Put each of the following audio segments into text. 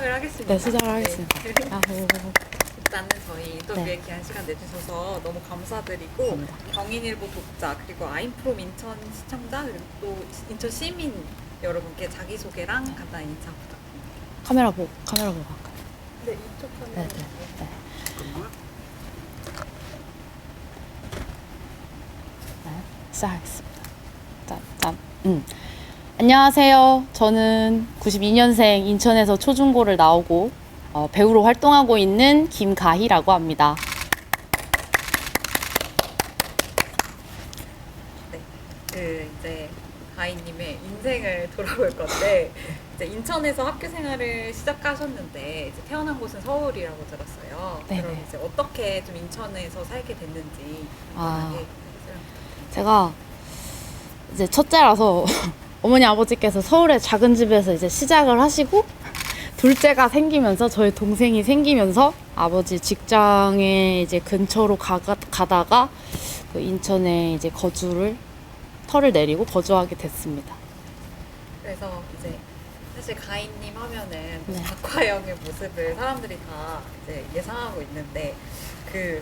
시작을 하겠습니다. 네, 시작을 하겠습니다. 네. 아호. 일단은 저희 인터뷰에 귀한 시간 내주셔서 너무 감사드리고 감사합니다. 경인일보 독자 그리고 아임프롬 인천 시청자 그리고 또 인천 시민 여러분께 자기소개랑 간단히 인사 부탁드립니다. 카메라 보고 갈까요? 네, 이쪽 네, 카메라. 네, 네. 네, 시작하겠습니다. 짠. 안녕하세요. 저는 92년생 인천에서 초중고를 나오고 배우로 활동하고 있는 김가희라고 합니다. 네, 이제 가희님의 인생을 돌아볼 건데 이제 인천에서 학교 생활을 시작하셨는데 이제 태어난 곳은 서울이라고 들었어요. 네네. 그럼 이제 어떻게 좀 인천에서 살게 됐는지 아. 간단하게 제가 이제 첫째라서 어머니 아버지께서 서울의 작은 집에서 이제 시작을 하시고 둘째가 생기면서 저희 동생이 생기면서 아버지 직장에 이제 근처로 가다가 그 인천에 이제 터를 내리고 거주하게 됐습니다. 그래서 이제 사실 가인님 하면은 네. 박화영의 모습을 사람들이 다 이제 예상하고 있는데 그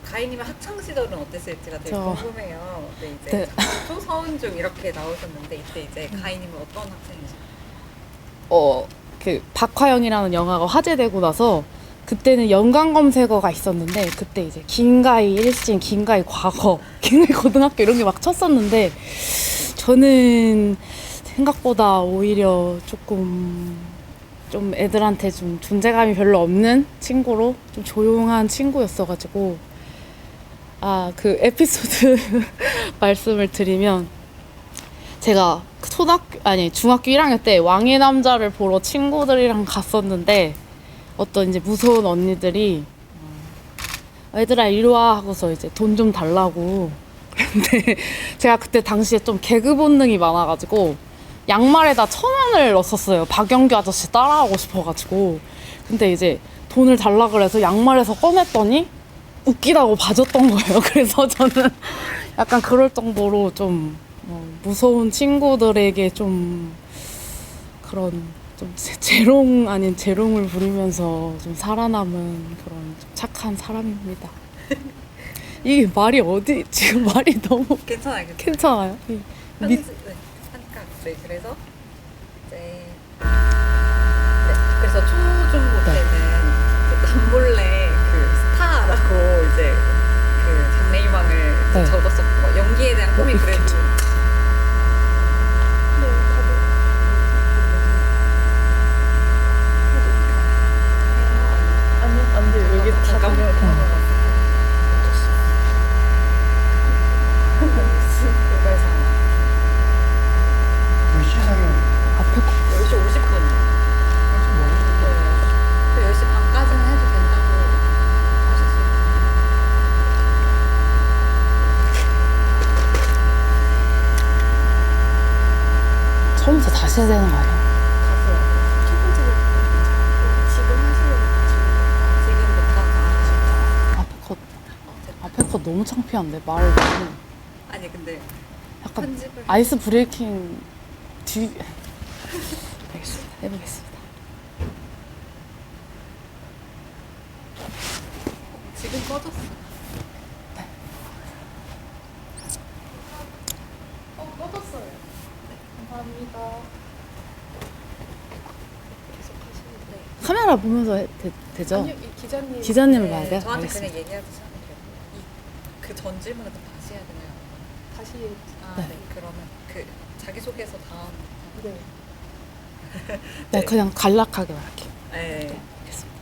가인님의 학창 시절은 어땠을지가 되게 궁금해요. 네, 이제 네. 초서은중 이렇게 나오셨는데 이때 이제 가인님은 어떤 학생이셨나요? 그 박화영이라는 영화가 화제되고 나서 그때는 연관 검색어가 있었는데 그때 이제 김가희 일신, 김가희 과거, 김가희 고등학교 이런 게 막 쳤었는데 저는 생각보다 오히려 좀 애들한테 좀 존재감이 별로 없는 친구로 좀 조용한 친구였어가지고 그 에피소드 말씀을 드리면 제가 중학교 1학년 때 왕의 남자를 보러 친구들이랑 갔었는데 어떤 이제 무서운 언니들이 얘들아 이리 와 하고서 이제 돈 좀 달라고 그런데 제가 그때 당시에 좀 개그 본능이 많아가지고 양말에다 1,000원을 넣었었어요. 박영규 아저씨 따라하고 싶어가지고. 근데 이제 돈을 달라 그래서 양말에서 꺼냈더니 웃기다고 봐줬던 거예요. 그래서 저는 약간 그럴 정도로 좀 무서운 친구들에게 좀 그런 좀 재롱 아닌 재롱을 부리면서 좀 살아남은 그런 좀 착한 사람입니다. 이게 말이 지금 말이 너무 괜찮아요. 괜찮아요? 네, 잠깐. 네, 그래서 이제 그래서 초중고 때는 이제 남몰래 그 스타라고 이제 그 장래희망을 네. 적었었고 연기에 대한 꿈이 그래도 안 돼. 여기 다 가면 몇 시 상영? 앞에 10시 50분. 그 10시 반까지는 해도 된다고 하셨어요. 처음부터 다시 해야 되는 거 아니야? 첫 번째로 지금 하시는 지금부터가 앞에 컷 너무 창피한데 말을 너무 아니 근데 약간 편집을 아이스 브레이킹 알겠습니다. 해보겠습니다. 지금 꺼졌어. 꺼졌어요. 네, 감사합니다. 계속 하시는데 카메라 보면서 되죠? 아니요, 이 기자님. 기자님을 봐야 돼요? 저한테 알겠습니다. 그냥 얘기하듯이 하면 돼요. 그 전 질문을 또 다시 해야 되나요? 다시. 네. 그러면 그 자기소개서 다음. 네. 네, 그냥 간략하게 말할게요. 네. 알겠습니다.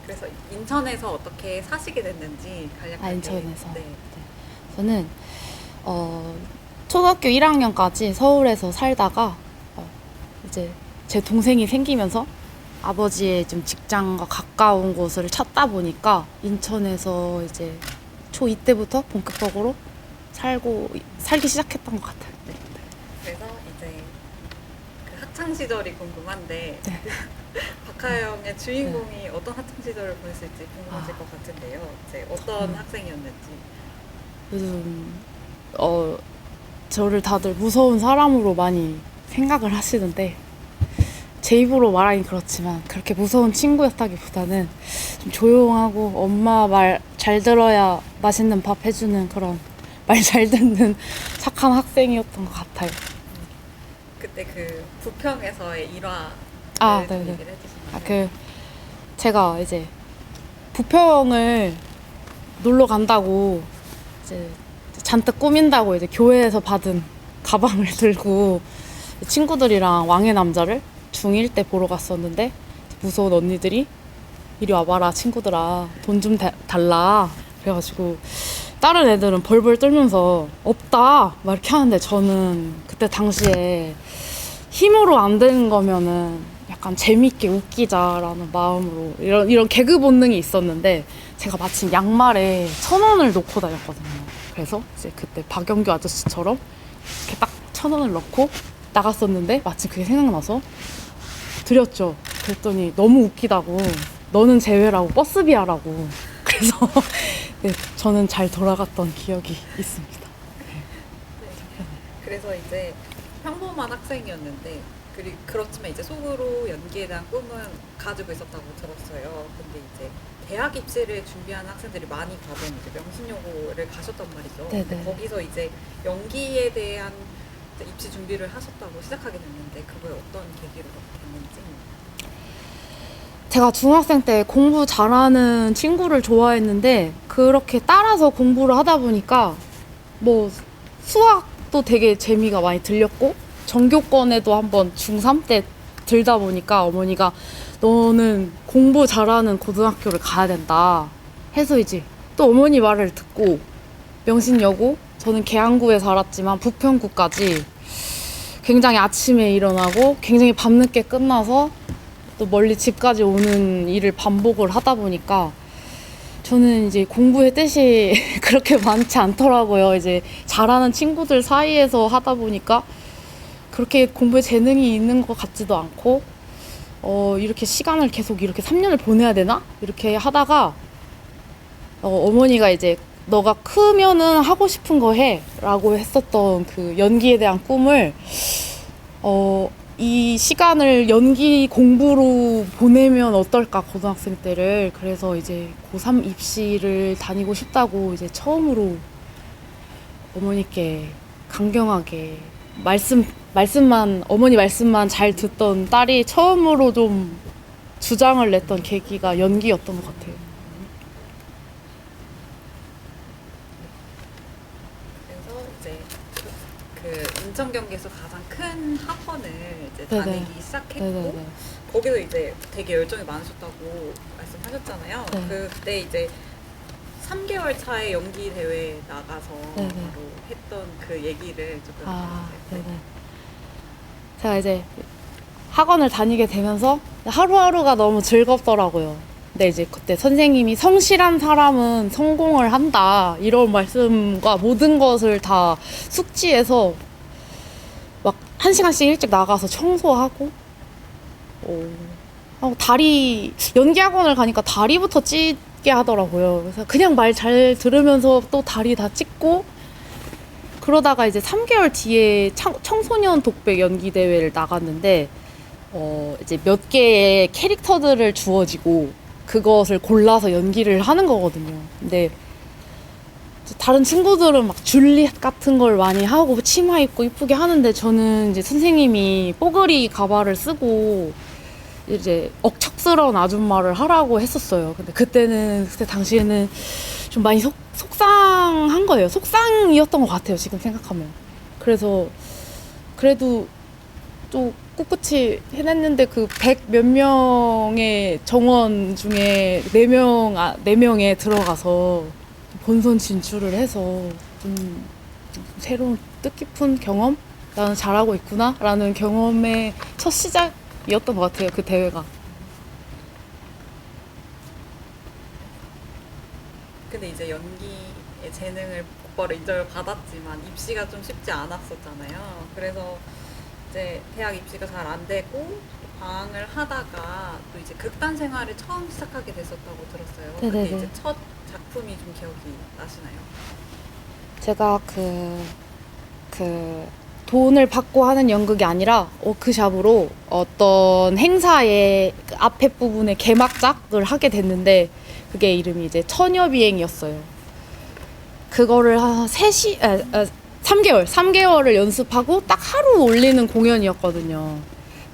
그래서 인천에서 어떻게 사시게 됐는지 간략하게. 인천에서. 네. 저는 초등학교 1학년까지 서울에서 살다가 이제 제 동생이 생기면서 아버지의 좀 직장과 가까운 곳을 찾다 보니까 인천에서 이제 초2 때부터 본격적으로 살기 시작했던 것 같아요. 네. 그래서 이제 그 학창 시절이 궁금한데 네. 박하영의 주인공이 어떤 학창 시절을 보냈을지 궁금하실 것 같은데요. 이제 어떤 학생이었는지. 요즘 저를 다들 무서운 사람으로 많이 생각을 하시는데 제 입으로 말하긴 그렇지만 그렇게 무서운 친구였다기보다는 좀 조용하고 엄마 말 잘 들어야 맛있는 밥 해주는 그런 말 잘 듣는 착한 학생이었던 것 같아요. 그때 그 부평에서의 일화 아, 좀 네네. 얘기를 해주시면 아, 제가 이제 부평을 놀러 간다고 이제 잔뜩 꾸민다고 이제 교회에서 받은 가방을 들고 친구들이랑 왕의 남자를 중1 때 보러 갔었는데 무서운 언니들이 이리 와봐라 친구들아 돈 좀 달라 그래가지고 다른 애들은 벌벌 떨면서 없다 막 이렇게 하는데 저는 그때 당시에 힘으로 안 되는 거면은 약간 재밌게 웃기자라는 마음으로 이런 개그 본능이 있었는데 제가 마침 양말에 1,000원을 놓고 다녔거든요. 그래서 이제 그때 박영규 아저씨처럼 이렇게 딱 1,000원을 넣고 나갔었는데 마침 그게 생각나서 드렸죠. 그랬더니 너무 웃기다고 너는 제외라고 버스비하라고 그래서 네, 저는 잘 돌아갔던 기억이 있습니다. 그래서 이제 평범한 학생이었는데 그렇지만 이제 속으로 연기에 대한 꿈은 가지고 있었다고 들었어요. 근데 이제 대학 입시를 준비하는 학생들이 많이 가던 이제 명신여고를 가셨단 말이죠. 네네. 근데 거기서 이제 연기에 대한 이제 입시 준비를 하셨다고 시작하게 됐는데 그거에 어떤 계기로 그렇게 됐는지. 제가 중학생 때 공부 잘하는 친구를 좋아했는데 그렇게 따라서 공부를 하다 보니까 뭐 수학도 되게 재미가 많이 들렸고 전교권에도 한번 중3 때 들다 보니까 어머니가 너는 공부 잘하는 고등학교를 가야 된다 해서 이제 또 어머니 말을 듣고 명신여고 저는 계양구에 살았지만 부평구까지 굉장히 아침에 일어나고 굉장히 밤늦게 끝나서 또 멀리 집까지 오는 일을 반복을 하다 보니까 저는 이제 공부의 뜻이 그렇게 많지 않더라고요. 이제 잘하는 친구들 사이에서 하다 보니까 그렇게 공부에 재능이 있는 것 같지도 않고 이렇게 시간을 계속 이렇게 3년을 보내야 되나? 이렇게 하다가 어머니가 이제 너가 크면은 하고 싶은 거 해 라고 했었던 그 연기에 대한 꿈을 이 시간을 연기 공부로 보내면 어떨까 고등학생 때를 그래서 이제 고3 입시를 다니고 싶다고 이제 처음으로 어머니께 강경하게 어머니 말씀만 잘 듣던 딸이 처음으로 좀 주장을 냈던 계기가 연기였던 것 같아요. 그래서 이제 그 인천 경기에서 가장 큰 학원을 이제 네네. 다니기 시작했고 네네네. 거기서 이제 되게 열정이 많으셨다고 말씀하셨잖아요. 네. 그때 이제 3개월 차에 연기 대회에 나가서 네네. 바로 했던 그 얘기를 조금 아, 해주세요. 네네. 제가 이제 학원을 다니게 되면서 하루하루가 너무 즐겁더라고요. 근데 이제 그때 선생님이 성실한 사람은 성공을 한다 이런 말씀과 모든 것을 다 숙지해서 막 1시간씩 일찍 나가서 청소하고 하고 연기 학원을 가니까 다리부터 찢게 하더라고요. 그래서 그냥 말 잘 들으면서 또 다리 다 찢고 그러다가 이제 3개월 뒤에 청소년 독백 연기 대회를 나갔는데 이제 몇 개의 캐릭터들을 주어지고 그것을 골라서 연기를 하는 거거든요. 근데 다른 친구들은 막 줄리엣 같은 걸 많이 하고 치마 입고 이쁘게 하는데 저는 이제 선생님이 뽀글이 가발을 쓰고 이제 억척스러운 아줌마를 하라고 했었어요. 근데 그때 당시에는 좀 많이 속상한 거예요. 속상이었던 것 같아요. 지금 생각하면. 그래서 그래도 또 꿋꿋이 해냈는데 그 100 몇 명의 정원 중에 4명에 들어가서 본선 진출을 해서 좀 새로운 뜻깊은 경험? 나는 잘하고 있구나 라는 경험의 첫 시작이었던 것 같아요. 그 대회가. 근데 이제 연기의 재능을 곧바로 인정을 받았지만 입시가 좀 쉽지 않았었잖아요. 그래서 이제 대학 입시가 잘 안 되고 방황을 하다가 또 이제 극단 생활을 처음 시작하게 됐었다고 들었어요. 네네네. 그때 이제 첫 작품이 좀 기억이 나시나요? 제가 돈을 받고 하는 연극이 아니라 워크샵으로 어떤 행사의 그 앞에 부분에 개막작을 하게 됐는데 그게 이름이 이제 처녀비행이었어요. 그거를 한 3개월을 연습하고 딱 하루 올리는 공연이었거든요.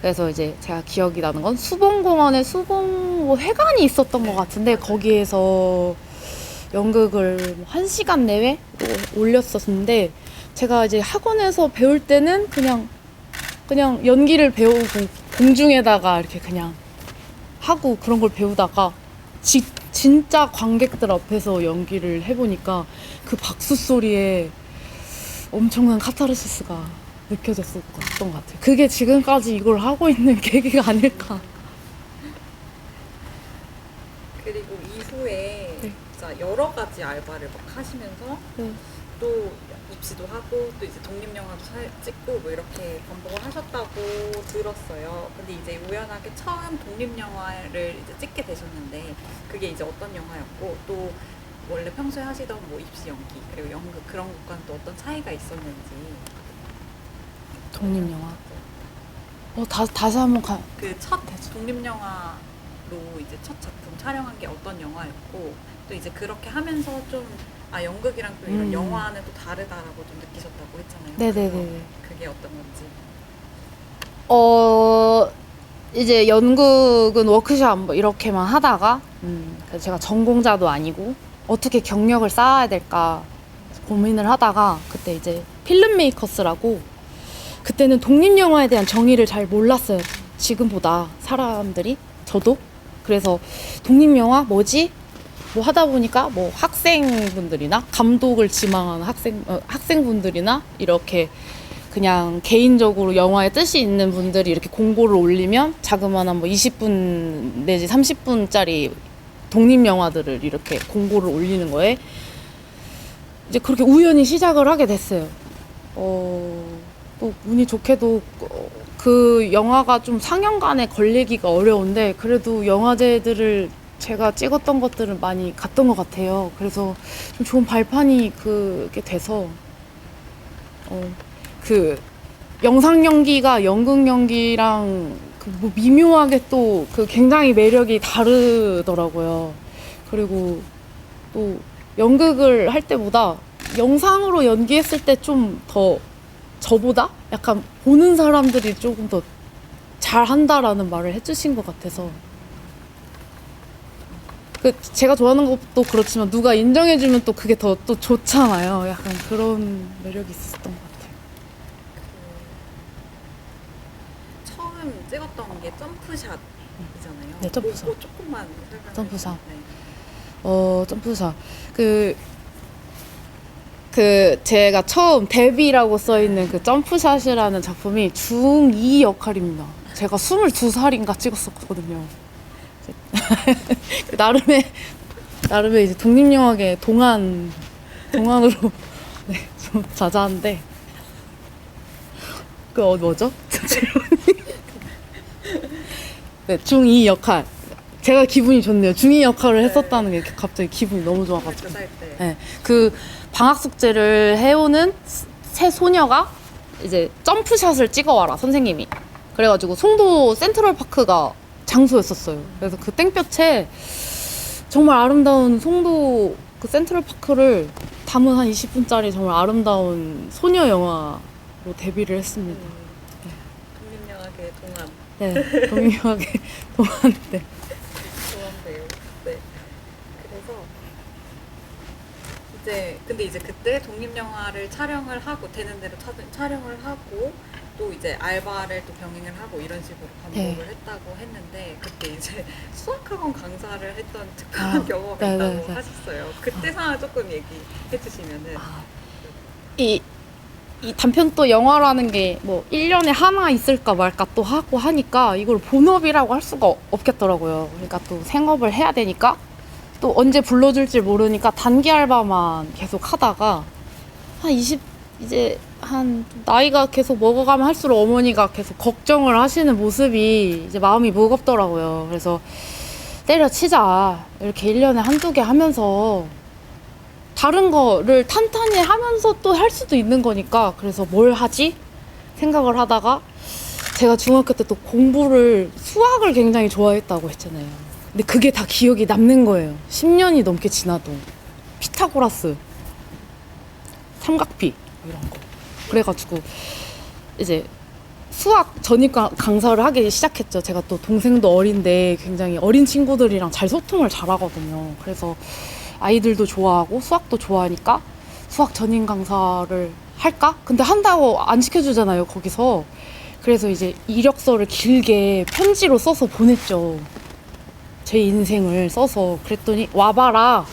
그래서 이제 제가 기억이 나는 건 수봉공원에 수봉 회관이 있었던 것 같은데 거기에서 연극을 1시간 내외 올렸었는데 제가 이제 학원에서 배울 때는 그냥 연기를 배우고 공중에다가 이렇게 그냥 하고 그런 걸 배우다가 진짜 관객들 앞에서 연기를 해보니까 그 박수 소리에 엄청난 카타르시스가 느껴졌던 것 같아요. 그게 지금까지 이걸 하고 있는 계기가 아닐까. 그리고 이후에 네. 진짜 여러 가지 알바를 막 하시면서 네. 또 입시도 하고 또 이제 독립영화도 찍고 뭐 이렇게 반복을 하셨다고 들었어요. 근데 이제 우연하게 처음 독립영화를 이제 찍게 되셨는데 그게 이제 어떤 영화였고 또 원래 평소에 하시던 뭐 입시 연기 그리고 연극 그런 것과는 또 어떤 차이가 있었는지. 독립영화. 다시 한번 그 첫 독립영화로 이제 첫 작품 촬영한 게 어떤 영화였고 또 이제 그렇게 하면서 좀 연극이랑 또 이런 영화는 또 다르다라고 좀 느끼셨다고 했잖아요. 네네네. 그게 어떤 건지. 이제 연극은 워크샵 뭐 이렇게만 하다가 그래서 제가 전공자도 아니고 어떻게 경력을 쌓아야 될까 고민을 하다가 그때 이제 필름메이커스라고 그때는 독립영화에 대한 정의를 잘 몰랐어요. 지금보다 사람들이 저도 그래서 독립영화 뭐지? 뭐 하다 보니까 뭐 학생분들이나 감독을 지망하는 학생분들이나 이렇게 그냥 개인적으로 영화에 뜻이 있는 분들이 이렇게 공고를 올리면 자그마한 뭐 20분 내지 30분짜리 독립영화들을 이렇게 공고를 올리는 거에 이제 그렇게 우연히 시작을 하게 됐어요. 또 운이 좋게도 그 영화가 좀 상영관에 걸리기가 어려운데 그래도 영화제들을 제가 찍었던 것들은 많이 갔던 것 같아요. 그래서 좀 좋은 발판이 그게 돼서 그 영상 연기가 연극 연기랑 그 뭐 미묘하게 또 그 굉장히 매력이 다르더라고요. 그리고 또 연극을 할 때보다 영상으로 연기했을 때 좀 더 저보다 약간 보는 사람들이 조금 더 잘한다라는 말을 해주신 것 같아서 제가 좋아하는 것도 그렇지만 누가 인정해주면 또 그게 더 또 좋잖아요. 약간 그런 매력이 있었던 것 같아요. 처음 찍었던 게 점프샷이잖아요. 네, 점프샷. 그거 조금만 설명해 점프샷. 주세요. 점프샷. 제가 처음 데뷔라고 써있는 그 점프샷이라는 작품이 중2 역할입니다. 제가 22살인가 찍었었거든요. 나름의 이제 독립영화계 동안으로 네, 좀 자자한데 뭐죠? 네, 중2 역할. 제가 기분이 좋네요. 중2 역할을 했었다는 게 갑자기 기분이 너무 좋아가지고. 네, 그 방학 숙제를 해오는 새 소녀가 이제 점프샷을 찍어와라 선생님이. 그래가지고 송도 센트럴파크가 장소였었어요. 그래서 그 땡볕에 정말 아름다운 송도 그 센트럴파크를 담은 한 20분짜리 정말 아름다운 소녀 영화로 데뷔를 했습니다. 독립영화계 동안. 네, 독립영화계 동안. 네. 좋은데요. 네. 그래서 근데 이제 그때 독립영화를 촬영을 하고 되는 대로 촬영을 하고 또 이제 알바를 또 병행을 하고 이런 식으로 반복을 했다고 했는데 그때 이제 수학학원 강사를 했던 특별한 경험이 있다고 하셨어요. 그때 상황 조금 얘기해 주시면은. 이 단편도 영화라는 게 뭐 1년에 하나 있을까 말까 또 하고 하니까 이걸 본업이라고 할 수가 없겠더라고요. 그러니까 또 생업을 해야 되니까 또 언제 불러줄지 모르니까 단기 알바만 계속 하다가 이제 한 나이가 계속 먹어가면 할수록 어머니가 계속 걱정을 하시는 모습이 이제 마음이 무겁더라고요. 그래서 때려치자. 이렇게 1년에 한두 개 하면서 다른 거를 탄탄히 하면서 또 할 수도 있는 거니까 그래서 뭘 하지? 생각을 하다가 제가 중학교 때 또 공부를 수학을 굉장히 좋아했다고 했잖아요. 근데 그게 다 기억이 남는 거예요. 10년이 넘게 지나도 피타고라스, 삼각비 이런 거. 그래가지고 이제 수학 전입 강사를 하기 시작했죠. 제가 또 동생도 어린데 굉장히 어린 친구들이랑 잘 소통을 잘하거든요. 그래서 아이들도 좋아하고 수학도 좋아하니까 수학 전임 강사를 할까? 근데 한다고 안 시켜주잖아요, 거기서. 그래서 이제 이력서를 길게 편지로 써서 보냈죠. 제 인생을 써서. 그랬더니 와봐라.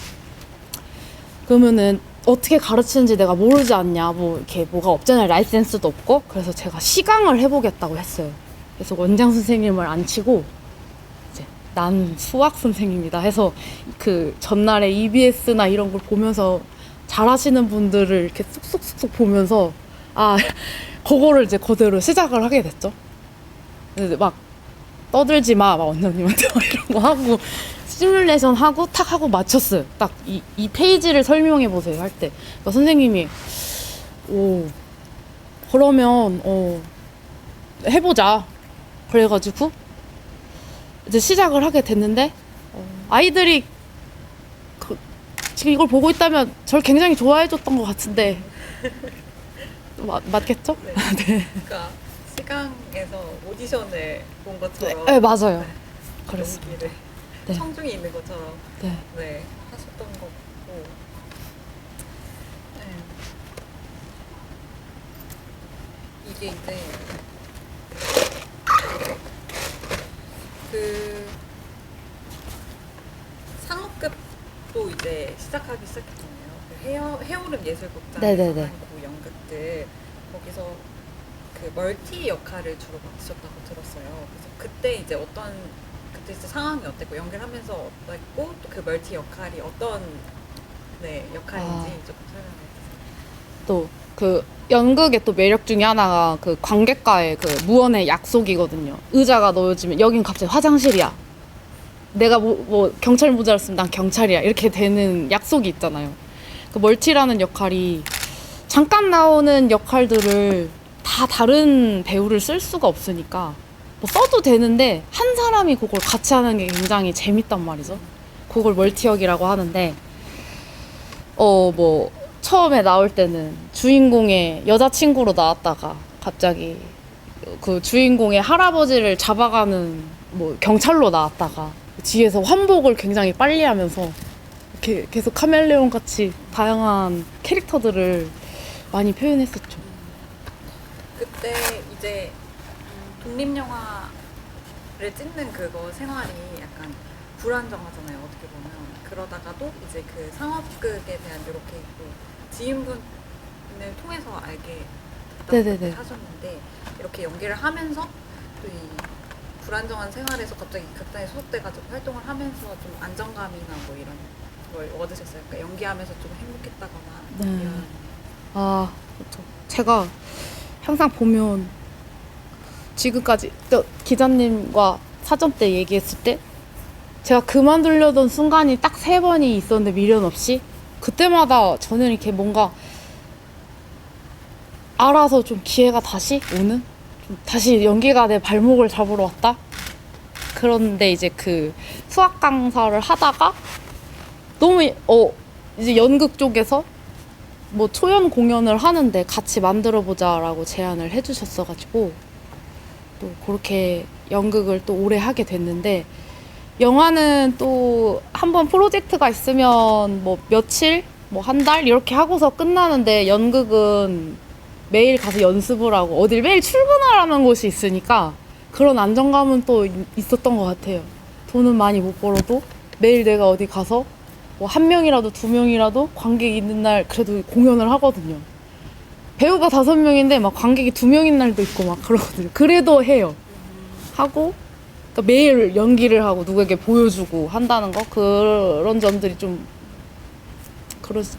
그러면은 어떻게 가르치는지 내가 모르지 않냐. 뭐 이렇게 뭐가 없잖아요. 라이센스도 없고. 그래서 제가 시강을 해보겠다고 했어요. 그래서 원장 선생님을 안 치고 이제 난 수학 선생님이다 해서 그 전날에 EBS나 이런 걸 보면서 잘하시는 분들을 이렇게 쑥쑥쑥쑥 보면서 아 그거를 이제 그대로 시작을 하게 됐죠. 근데 막 떠들지 마, 막 원장님한테 막 이런 거 하고 시뮬레이션 하고 탁 하고 맞췄어요. 딱 이 페이지를 설명해 보세요 할 때. 그러니까 선생님이 오 그러면 해보자. 그래가지고 이제 시작을 하게 됐는데 아이들이 지금 이걸 보고 있다면 저를 굉장히 좋아해줬던 것 같은데 맞겠죠? 네. 네. 그러니까 시강에서 오디션을 본 것처럼 네, 맞아요. 그랬습니다. 연기를 네. 청중이 있는 것처럼 네. 네, 하셨던 것 같고 네. 이게 이제 그 상업급도 이제 시작하기 시작했잖아요. 그 해오름 예술극장에서 네네네. 한 그 연극들 거기서 그 멀티 역할을 주로 맡으셨다고 들었어요. 그래서 그때 이제 그때 이제 상황이 어땠고 연기를 하면서 어땠고 또 그 멀티 역할이 어떤 역할인지 조금 설명해 주세요. 또 그 연극의 또 매력 중에 하나가 그 관객과의 그 무언의 약속이거든요. 의자가 놓여지면 여긴 갑자기 화장실이야. 내가 뭐 경찰 모자를 쓰면 난 경찰이야. 이렇게 되는 약속이 있잖아요. 그 멀티라는 역할이 잠깐 나오는 역할들을 다 다른 배우를 쓸 수가 없으니까 뭐 써도 되는데 한 사람이 그걸 같이 하는 게 굉장히 재밌단 말이죠. 그걸 멀티역이라고 하는데 뭐 처음에 나올 때는 주인공의 여자친구로 나왔다가 갑자기 그 주인공의 할아버지를 잡아가는 뭐 경찰로 나왔다가 뒤에서 환복을 굉장히 빨리 하면서 이렇게 계속 카멜레온 같이 다양한 캐릭터들을 많이 표현했었죠. 그때 이제 독립영화를 찍는 그거 생활이 약간 불안정하잖아요. 어떻게 보면 그러다가도 이제 그 상업극에 대한 이렇게 또 지인분을 통해서 알게 네네네. 하셨는데 이렇게 연기를 하면서 또 이 불안정한 생활에서 갑자기 극단에 소속돼가지고 활동을 하면서 좀 안정감이나 뭐 이런 걸 얻으셨어요? 그러니까 연기하면서 좀 행복했다거나 네. 이런. 아, 그렇죠. 제가 항상 보면 지금까지 또 기자님과 사전 때 얘기했을 때 제가 그만두려던 순간이 딱 3번이 있었는데 미련 없이 그때마다 저는 이렇게 뭔가 알아서 좀 기회가 다시 오는? 좀 다시 연기가 내 발목을 잡으러 왔다? 그런데 이제 그 수학 강사를 하다가 너무 이제 연극 쪽에서 뭐 초연 공연을 하는데 같이 만들어보자라고 제안을 해주셨어가지고 또 그렇게 연극을 또 오래 하게 됐는데 영화는 또 한 번 프로젝트가 있으면 뭐 며칠, 뭐 한 달 이렇게 하고서 끝나는데 연극은 매일 가서 연습을 하고 어딜 매일 출근하라는 곳이 있으니까 그런 안정감은 또 있었던 것 같아요. 돈은 많이 못 벌어도 매일 내가 어디 가서 뭐 1명이라도 2명이라도 관객이 있는 날 그래도 공연을 하거든요. 배우가 5명인데 막 관객이 2명인 날도 있고 막 그러거든요. 그래도 해요. 하고 그러니까 매일 연기를 하고 누구에게 보여주고 한다는 거 그런 점들이 좀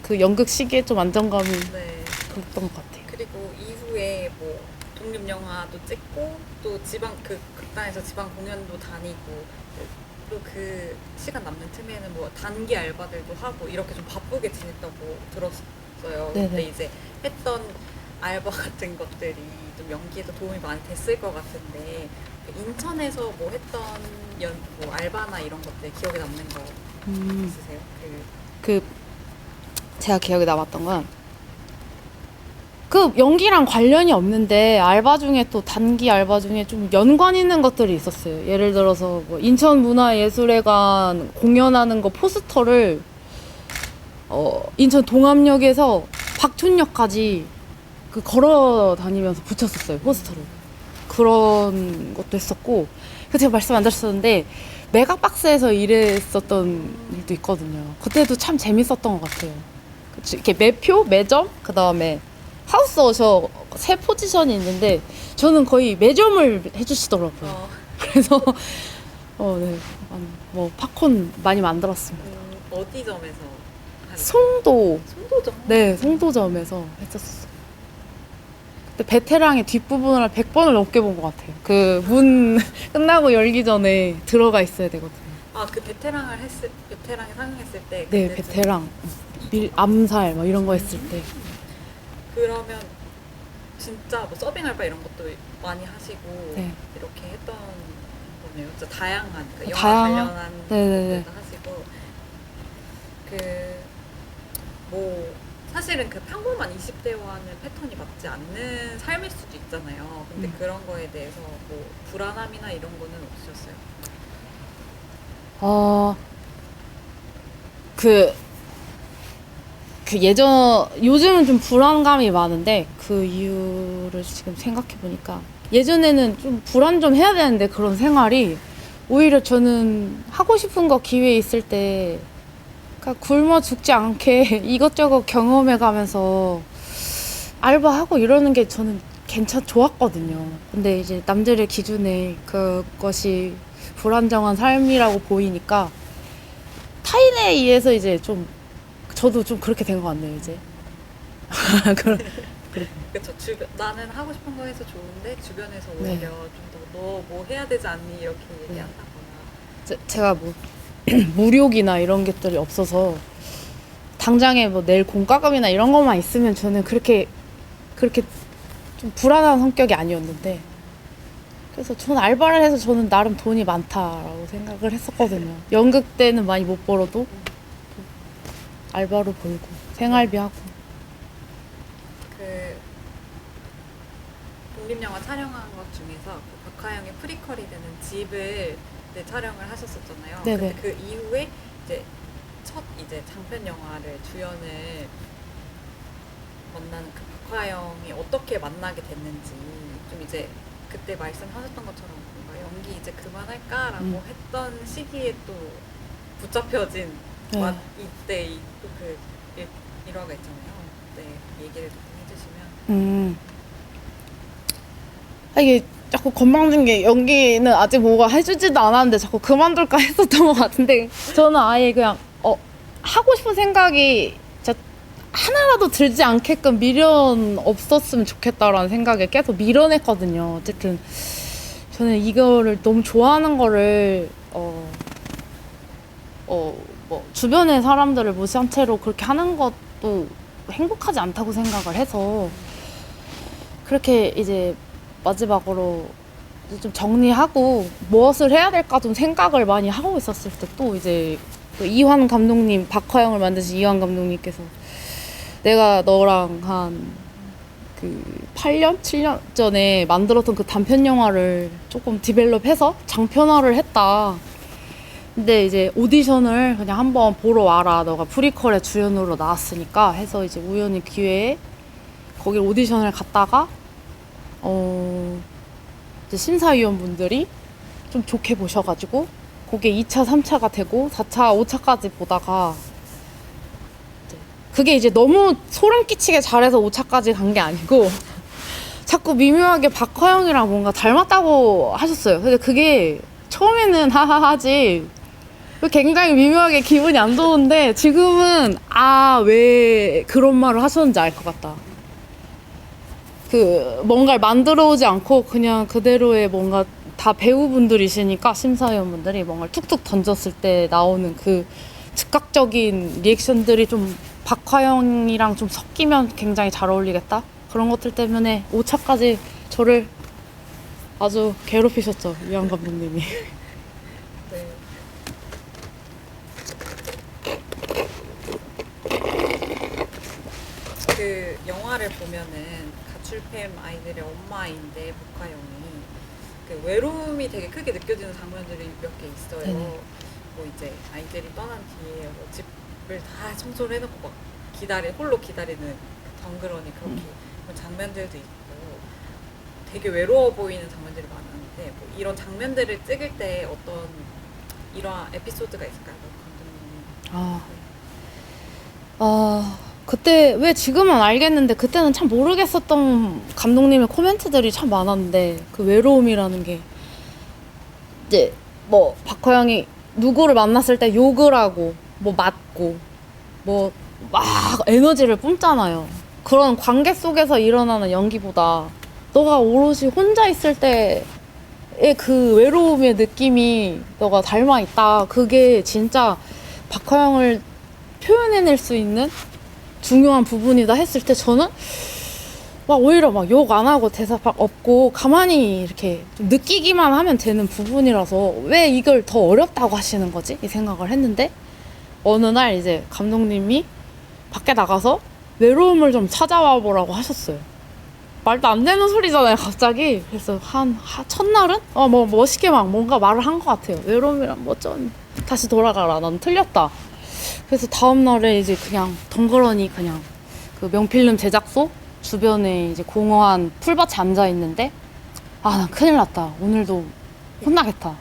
그 연극 시기에 좀 안정감이 네. 그랬던 것 같아요. 그리고 이후에 뭐 독립 영화도 찍고 또 지방 그 극단에서 지방 공연도 다니고 또 그 시간 남는 틈에는 뭐 단기 알바들도 하고 이렇게 좀 바쁘게 지냈다고 들었어요. 네네. 근데 이제 했던 알바 같은 것들이 좀 연기에도 도움이 많이 됐을 것 같은데 그 인천에서 뭐 했던 뭐 알바나 이런 것들 기억에 남는 거 있으세요? 그 제가 기억에 남았던 건 그 연기랑 관련이 없는데 알바 중에 또 단기 알바 중에 좀 연관 있는 것들이 있었어요. 예를 들어서 뭐 인천문화예술회관 공연하는 거 포스터를 인천 동암역에서 박촌역까지 그 걸어 다니면서 붙였었어요, 포스터를. 그런 것도 했었고, 그 제가 말씀 안 드렸었는데 메가박스에서 일했었던 일도 있거든요. 그때도 참 재밌었던 것 같아요. 이렇게 매표, 매점, 그 다음에 하우스 어셔 세 포지션이 있는데 저는 거의 매점을 해주시더라고요. 그래서 네, 뭐 팝콘 많이 만들었습니다. 어디 점에서? 송도점? 송도점? 네, 송도점에서 했었어요. 근데 베테랑의 뒷부분을 100번을 넘게 본 것 같아요. 그 문 끝나고 열기 전에 들어가 있어야 되거든요. 아, 그 베테랑에 상영했을 때? 네, 그때쯤? 베테랑. 암살 막 이런 거 했을 때. 그러면 진짜 뭐 서빙 알바 이런 것도 많이 하시고 네. 이렇게 했던 거네요. 진짜 다양한 그 영화 다양한? 관련한 네네네. 것들도 하시고 뭐 사실은 그 평범한 20대와는 패턴이 맞지 않는 삶일 수도 있잖아요. 근데 그런 거에 대해서 뭐 불안함이나 이런 거는 없으셨어요? 요즘은 좀 불안감이 많은데 그 이유를 지금 생각해 보니까 예전에는 좀 불안 좀 해야 되는데 그런 생활이 오히려 저는 하고 싶은 거 기회 있을 때 그러니까 굶어 죽지 않게 이것저것 경험해 가면서 알바하고 이러는 게 저는 좋았거든요. 근데 이제 남들의 기준에 그것이 불안정한 삶이라고 보이니까 타인에 의해서 이제 좀 저도 좀 그렇게 된 것 같네요, 이제. 그쵸. 나는 하고 싶은 거 해서 좋은데 주변에서 오히려 네. 좀 더 너 뭐 해야 되지 않니 이렇게 얘기한다거나. 제가 뭐 무료기나 이런 것들이 없어서 당장에 뭐 내일 공과금이나 이런 것만 있으면 저는 그렇게 좀 불안한 성격이 아니었는데 그래서 저는 알바를 해서 저는 나름 돈이 많다라고 생각을 했었거든요. 연극 때는 많이 못 벌어도 알바로 벌고 생활비하고. 그 독립영화 촬영한 것 중에서 그 박하영의 프리퀄이 되는 집을 촬영을 하셨었잖아요. 네네. 근데 그 이후에 이제 첫 장편 영화를 주연을 만나는 그 박하영이 어떻게 만나게 됐는지 좀 이제 그때 말씀하셨던 것처럼 뭔가 연기 이제 그만할까라고 했던 시기에 또 붙잡혀진 네. 이때 또 그 일화가 있잖아요. 네, 얘기를 좀 해주시면. 이게 자꾸 건방진 게 연기는 아직 뭐가 해주지도 않았는데 자꾸 그만둘까 했었던 것 같은데 저는 아예 그냥 하고 싶은 생각이 진짜 하나라도 들지 않게끔 미련 없었으면 좋겠다라는 생각에 계속 밀어냈거든요. 어쨌든 저는 이거를 너무 좋아하는 거를 뭐 주변의 사람들을 무시한 채로 그렇게 하는 것도 행복하지 않다고 생각을 해서 그렇게 이제 마지막으로 이제 좀 정리하고 무엇을 해야 될까 좀 생각을 많이 하고 있었을 때 또 이제 또 이환 감독님, 박하영을 만드신 이환 감독님께서 내가 너랑 한 그 8년, 7년 전에 만들었던 그 단편 영화를 조금 디벨롭해서 장편화를 했다. 근데 이제 오디션을 그냥 한번 보러 와라. 너가 프리퀄의 주연으로 나왔으니까 해서 이제 우연히 기회에 거기 오디션을 갔다가 이제 심사위원분들이 좀 좋게 보셔가지고 그게 2차, 3차가 되고 4차, 5차까지 보다가 그게 이제 너무 소름 끼치게 잘해서 5차까지 간 게 아니고 자꾸 미묘하게 박하영이랑 뭔가 닮았다고 하셨어요. 근데 그게 처음에는 하하하지 굉장히 미묘하게 기분이 안 좋은데 지금은 왜 그런 말을 하셨는지 알 것 같다. 뭔가를 만들어 오지 않고 그냥 그대로의 뭔가 다 배우분들이시니까 심사위원분들이 뭔가를 툭툭 던졌을 때 나오는 그 즉각적인 리액션들이 좀 박하영이랑 좀 섞이면 굉장히 잘 어울리겠다? 그런 것들 때문에 5차까지 저를 아주 괴롭히셨죠, 이한 감독님이. 네. 그 영화를 보면은 가출팸 아이들의 엄마인데 박화영이 그 외로움이 되게 크게 느껴지는 장면들이 몇 개 있어요. 네네. 뭐 이제 아이들이 떠난 뒤에 뭐 집을 다 청소를 해놓고 막 홀로 기다리는 그 덩그러니 그렇게 그런 장면들도 있고 되게 외로워 보이는 장면들이 많았는데 뭐 이런 장면들을 찍을 때 어떤 이러한 에피소드가 있을까요, 감독님? 그때 왜 지금은 알겠는데 그때는 참 모르겠었던 감독님의 코멘트들이 참 많았는데 그 외로움이라는 게 이제 뭐 박화영이 누구를 만났을 때 욕을 하고 뭐 맞고 뭐 막 에너지를 뿜잖아요. 그런 관계 속에서 일어나는 연기보다 너가 오롯이 혼자 있을 때의 그 외로움의 느낌이 너가 닮아 있다. 그게 진짜 박화영을 표현해낼 수 있는 중요한 부분이다 했을 때 저는 막 오히려 막 욕 안 하고 대사 막 없고 가만히 이렇게 좀 느끼기만 하면 되는 부분이라서 왜 이걸 더 어렵다고 하시는 거지? 이 생각을 했는데 어느 날 이제 감독님이 밖에 나가서 외로움을 좀 찾아와 보라고 하셨어요. 말도 안 되는 소리잖아요, 갑자기. 그래서 첫날은 뭐 멋있게 막 뭔가 말을 한 것 같아요. 외로움이란 뭐 좀 다시 돌아가라. 난 틀렸다. 그래서 다음날에 이제 그냥 덩그러니 그냥 그 명필름 제작소 주변에 이제 공허한 풀밭에 앉아 있는데 난 큰일 났다. 오늘도 혼나겠다.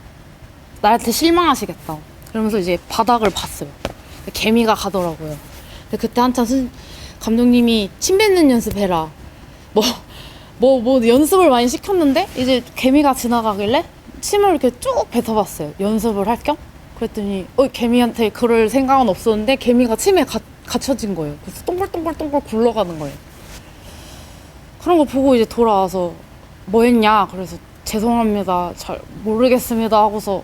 나한테 실망하시겠다. 그러면서 이제 바닥을 봤어요. 개미가 가더라고요. 근데 그때 한참 감독님이 침 뱉는 연습해라. 뭐 연습을 많이 시켰는데 이제 개미가 지나가길래 침을 이렇게 쭉 뱉어봤어요. 연습을 할 겸. 그랬더니 개미한테 그럴 생각은 없었는데 개미가 침에 갇혀진 거예요. 그래서 동글동글 굴러가는 거예요. 그런 거 보고 이제 돌아와서 뭐 했냐? 그래서 죄송합니다. 잘 모르겠습니다 하고서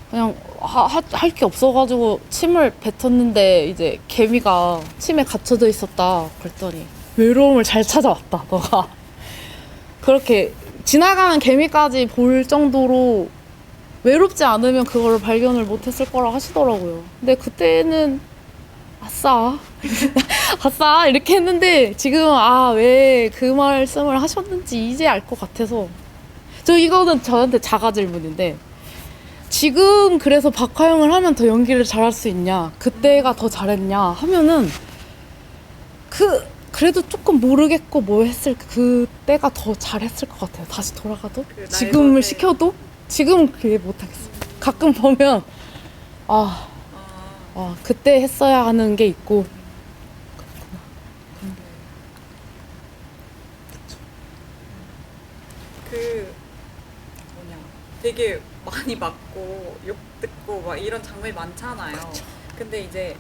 그냥 할 게 없어가지고 침을 뱉었는데 이제 개미가 침에 갇혀져 있었다. 그랬더니 외로움을 잘 찾아왔다, 너가. 그렇게 지나가는 개미까지 볼 정도로 외롭지 않으면 그거를 발견을 못했을 거라 하시더라고요. 근데 그때는 아싸 아싸 이렇게 했는데 지금 왜 그 말씀을 하셨는지 이제 알 것 같아서 이거는 저한테 자가 질문인데 지금 그래서 박화영을 하면 더 연기를 잘할 수 있냐 그때가 더 잘했냐 하면은 그래도 조금 모르겠고 뭐 했을 그때가 더 잘했을 것 같아요. 다시 돌아가도 지금을 시켜도 지금은 그게 못하겠어요. 가끔 보면 그때 했어야 하는 게 있고 되게 많이 맞고 욕 듣고 막 이런 장면이 많잖아요. 그쵸. 근데 이제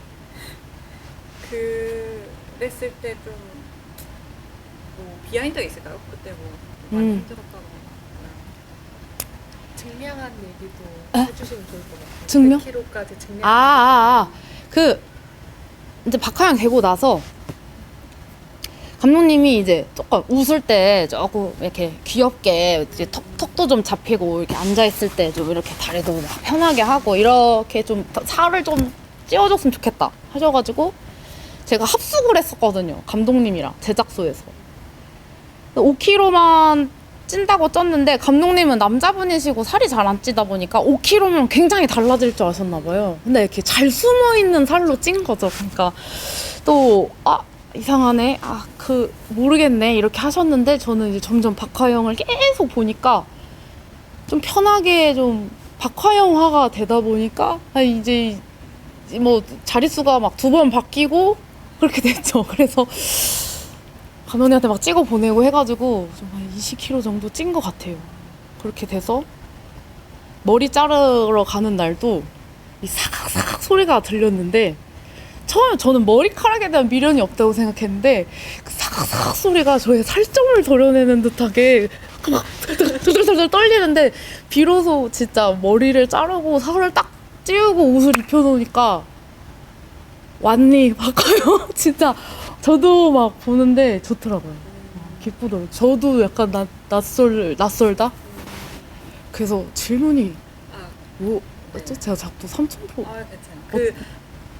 그랬을 때 좀 뭐 비하인드가 있을까요? 그때 뭐 많이 힘들었다거나. 증명한 얘기도 해주시면 좋을 것 같아요. 증명? 100kg까지 증명. 이제 박하영 되고 나서 감독님이 이제 조금 웃을 때 조금 이렇게 귀엽게 이제 턱도 좀 잡히고 이렇게 앉아있을 때 좀 이렇게 다리도 막 편하게 하고 이렇게 좀 살을 좀 찌워줬으면 좋겠다 하셔가지고 제가 합숙을 했었거든요. 감독님이랑 제작소에서. 5kg만 찐다고 쪘는데 감독님은 남자분이시고 살이 잘 안 찌다 보니까 5kg면 굉장히 달라질 줄 아셨나 봐요. 근데 이렇게 잘 숨어있는 살로 찐 거죠. 그러니까 또 이상하네. 모르겠네. 이렇게 하셨는데 저는 이제 점점 박화영을 계속 보니까 좀 편하게 좀 박화영화가 되다 보니까 이제 뭐 자릿수가 막 2번 바뀌고 그렇게 됐죠. 그래서 감독님한테 막 찍어 보내고 해가지고 좀 한 20kg 정도 찐 것 같아요. 그렇게 돼서 머리 자르러 가는 날도 이 사각사각 소리가 들렸는데 처음에 저는 머리카락에 대한 미련이 없다고 생각했는데 그 사각사각 소리가 저의 살점을 도려내는 듯하게 막 들들들들 떨리는데 비로소 진짜 머리를 자르고 살을 딱 찌우고 옷을 입혀놓으니까 왔니 박화영 진짜 저도 막 보는데 좋더라고요. 기쁘더라고요. 저도 약간 낯설다? 그래서 질문이 아, 뭐 네. 어째 제가 자꾸 삼천포 괜찮아.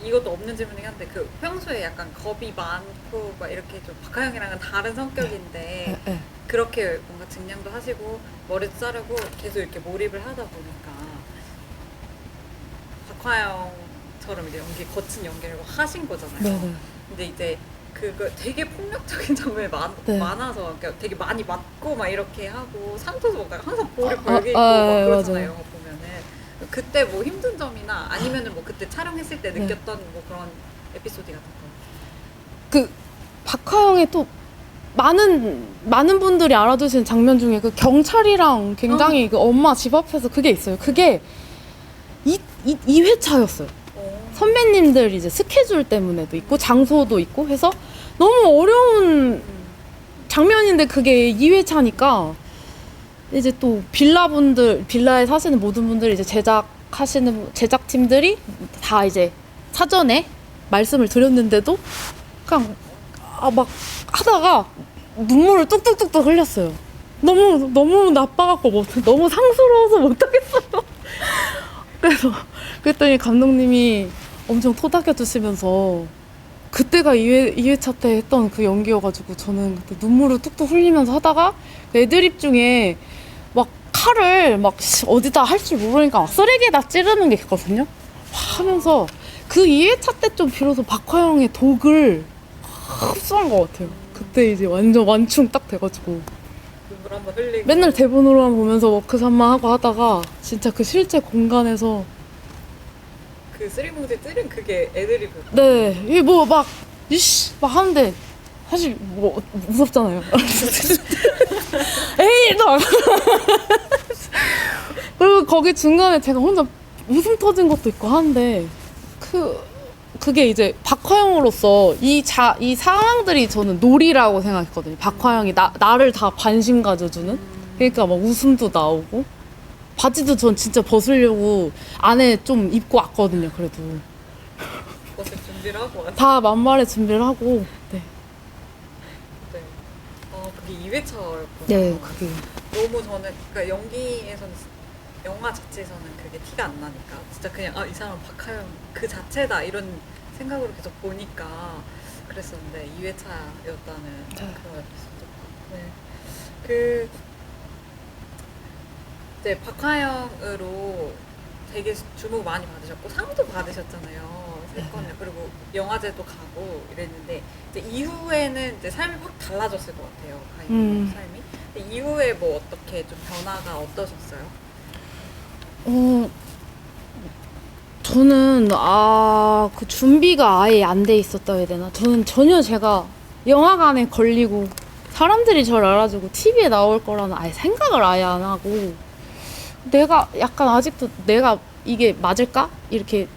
이것도 없는 질문이긴 한데 평소에 약간 겁이 많고 막 이렇게 좀 박하영이랑은 다른 성격인데 네. 그렇게 뭔가 증량도 하시고 머리도 자르고 계속 이렇게 몰입을 하다 보니까 박하영처럼 이제 거친 연기를 하신 거잖아요. 네네. 근데 이제 그거 되게 폭력적인 장면이 네. 많아서 그러니까 되게 많이 맞고 막 이렇게 하고 상처도 뭔가 항상 볼이 아, 벌게 있고 아, 막 네, 그러잖아요. 맞아요. 영화 보면은 그때 뭐 힘든 점이나 아니면은 뭐 그때 촬영했을 때 네. 느꼈던 뭐 그런 에피소드 같은 거. 그 박하영의 또 많은 분들이 알아두시는 장면 중에 그 경찰이랑 굉장히 그 엄마 집 앞에서 그게 있어요. 그게 2회차였어요. 선배님들 이제 스케줄 때문에도 있고 장소도 있고 해서 너무 어려운 장면인데 그게 2회차니까 이제 또 빌라에 사시는 모든 분들이 이제 제작팀들이 다 이제 사전에 말씀을 드렸는데도 그냥 막 하다가 눈물을 뚝뚝뚝뚝 흘렸어요. 너무 나빠갖고 너무 상스러워서 못하겠어요. 그래서 그랬더니 감독님이 엄청 토닥여 주시면서 그때가 2회차 때 했던 그 연기여가지고 저는 그때 눈물을 뚝뚝 흘리면서 하다가 그 애드립 중에 막 칼을 막 어디다 할 줄 모르니까 막 쓰레기에다 찌르는 게 있거든요. 하면서 그 2회차 때 좀 비로소 박화영의 독을 흡수한 것 같아요. 그때 이제 완전 완충 딱 돼가지고 눈물 한번 흘리고 맨날 대본으로만 보면서 워크샵만 하고 하다가 진짜 그 실제 공간에서 그 쓰리뭉지 찌른 그게 애들이 네, 이게 뭐 막 이씨 막 하는데 사실 뭐 무섭잖아요. 에이 너 그리고 거기 중간에 제가 혼자 웃음 터진 것도 있고 하는데 그게 이제 박화영으로서 이 상황들이 저는 놀이라고 생각했거든요. 박화영이 나를 다 관심 가져주는. 그러니까 막 웃음도 나오고 바지도 전 진짜 벗으려고 안에 좀 입고 왔거든요. 그래도 벗을 준비를 하고 왔어요. 다 만말의 준비를 하고 네. 네. 그게 2회차였구나. 네, 그게 너무 저는 그러니까 연기에서는 영화 자체에서는 그게 티가 안 나니까 진짜 그냥 이 사람 박하영 그 자체다 이런 생각으로 계속 보니까 그랬었는데 2회차였다는 네. 그런 에피소드. 네. 그 이제 박하영으로 되게 주목 많이 받으셨고 상도 받으셨잖아요. 세 건을. 그리고 영화제도 가고 이랬는데 이제 이후에는 이제 삶이 확 달라졌을 것 같아요. 가인 삶이. 근데 이후에 뭐 어떻게 좀 변화가 어떠셨어요? 저는 그 준비가 아예 안 돼 있었다 해야 되나? 저는 전혀 제가 영화관에 걸리고 사람들이 저를 알아주고 TV에 나올 거라는 아예 생각을 아예 안 하고 내가 약간 아직도 내가 이게 맞을까? 이렇게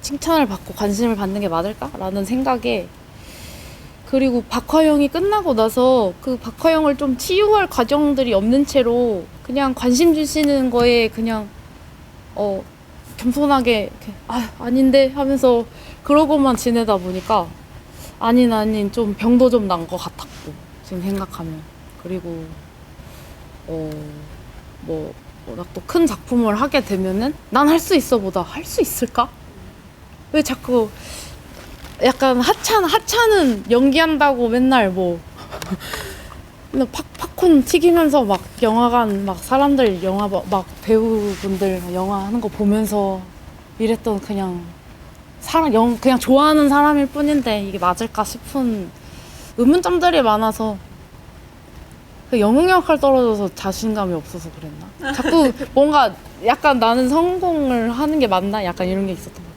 칭찬을 받고 관심을 받는 게 맞을까? 라는 생각에 그리고 박화영이 끝나고 나서 그 박화영을 좀 치유할 과정들이 없는 채로 그냥 관심 주시는 거에 그냥 겸손하게 이렇게 아닌데 하면서 그러고만 지내다 보니까 아닌 좀 병도 좀 난 것 같았고 지금 생각하면 그리고 뭐 워낙 또 큰 작품을 하게 되면은 난 할 수 있어 보다 할 수 있을까? 왜 자꾸 약간 하찮은 연기한다고 맨날 뭐 팝콘 튀기면서 막 영화관 막 사람들 영화 막 배우분들 영화 하는 거 보면서 이랬던 그냥 그냥 좋아하는 사람일 뿐인데 이게 맞을까 싶은 의문점들이 많아서 그 영웅역할 떨어져서 자신감이 없어서 그랬나? 자꾸 뭔가 약간 나는 성공을 하는 게 맞나? 약간 이런 게 있었던 것 같아요.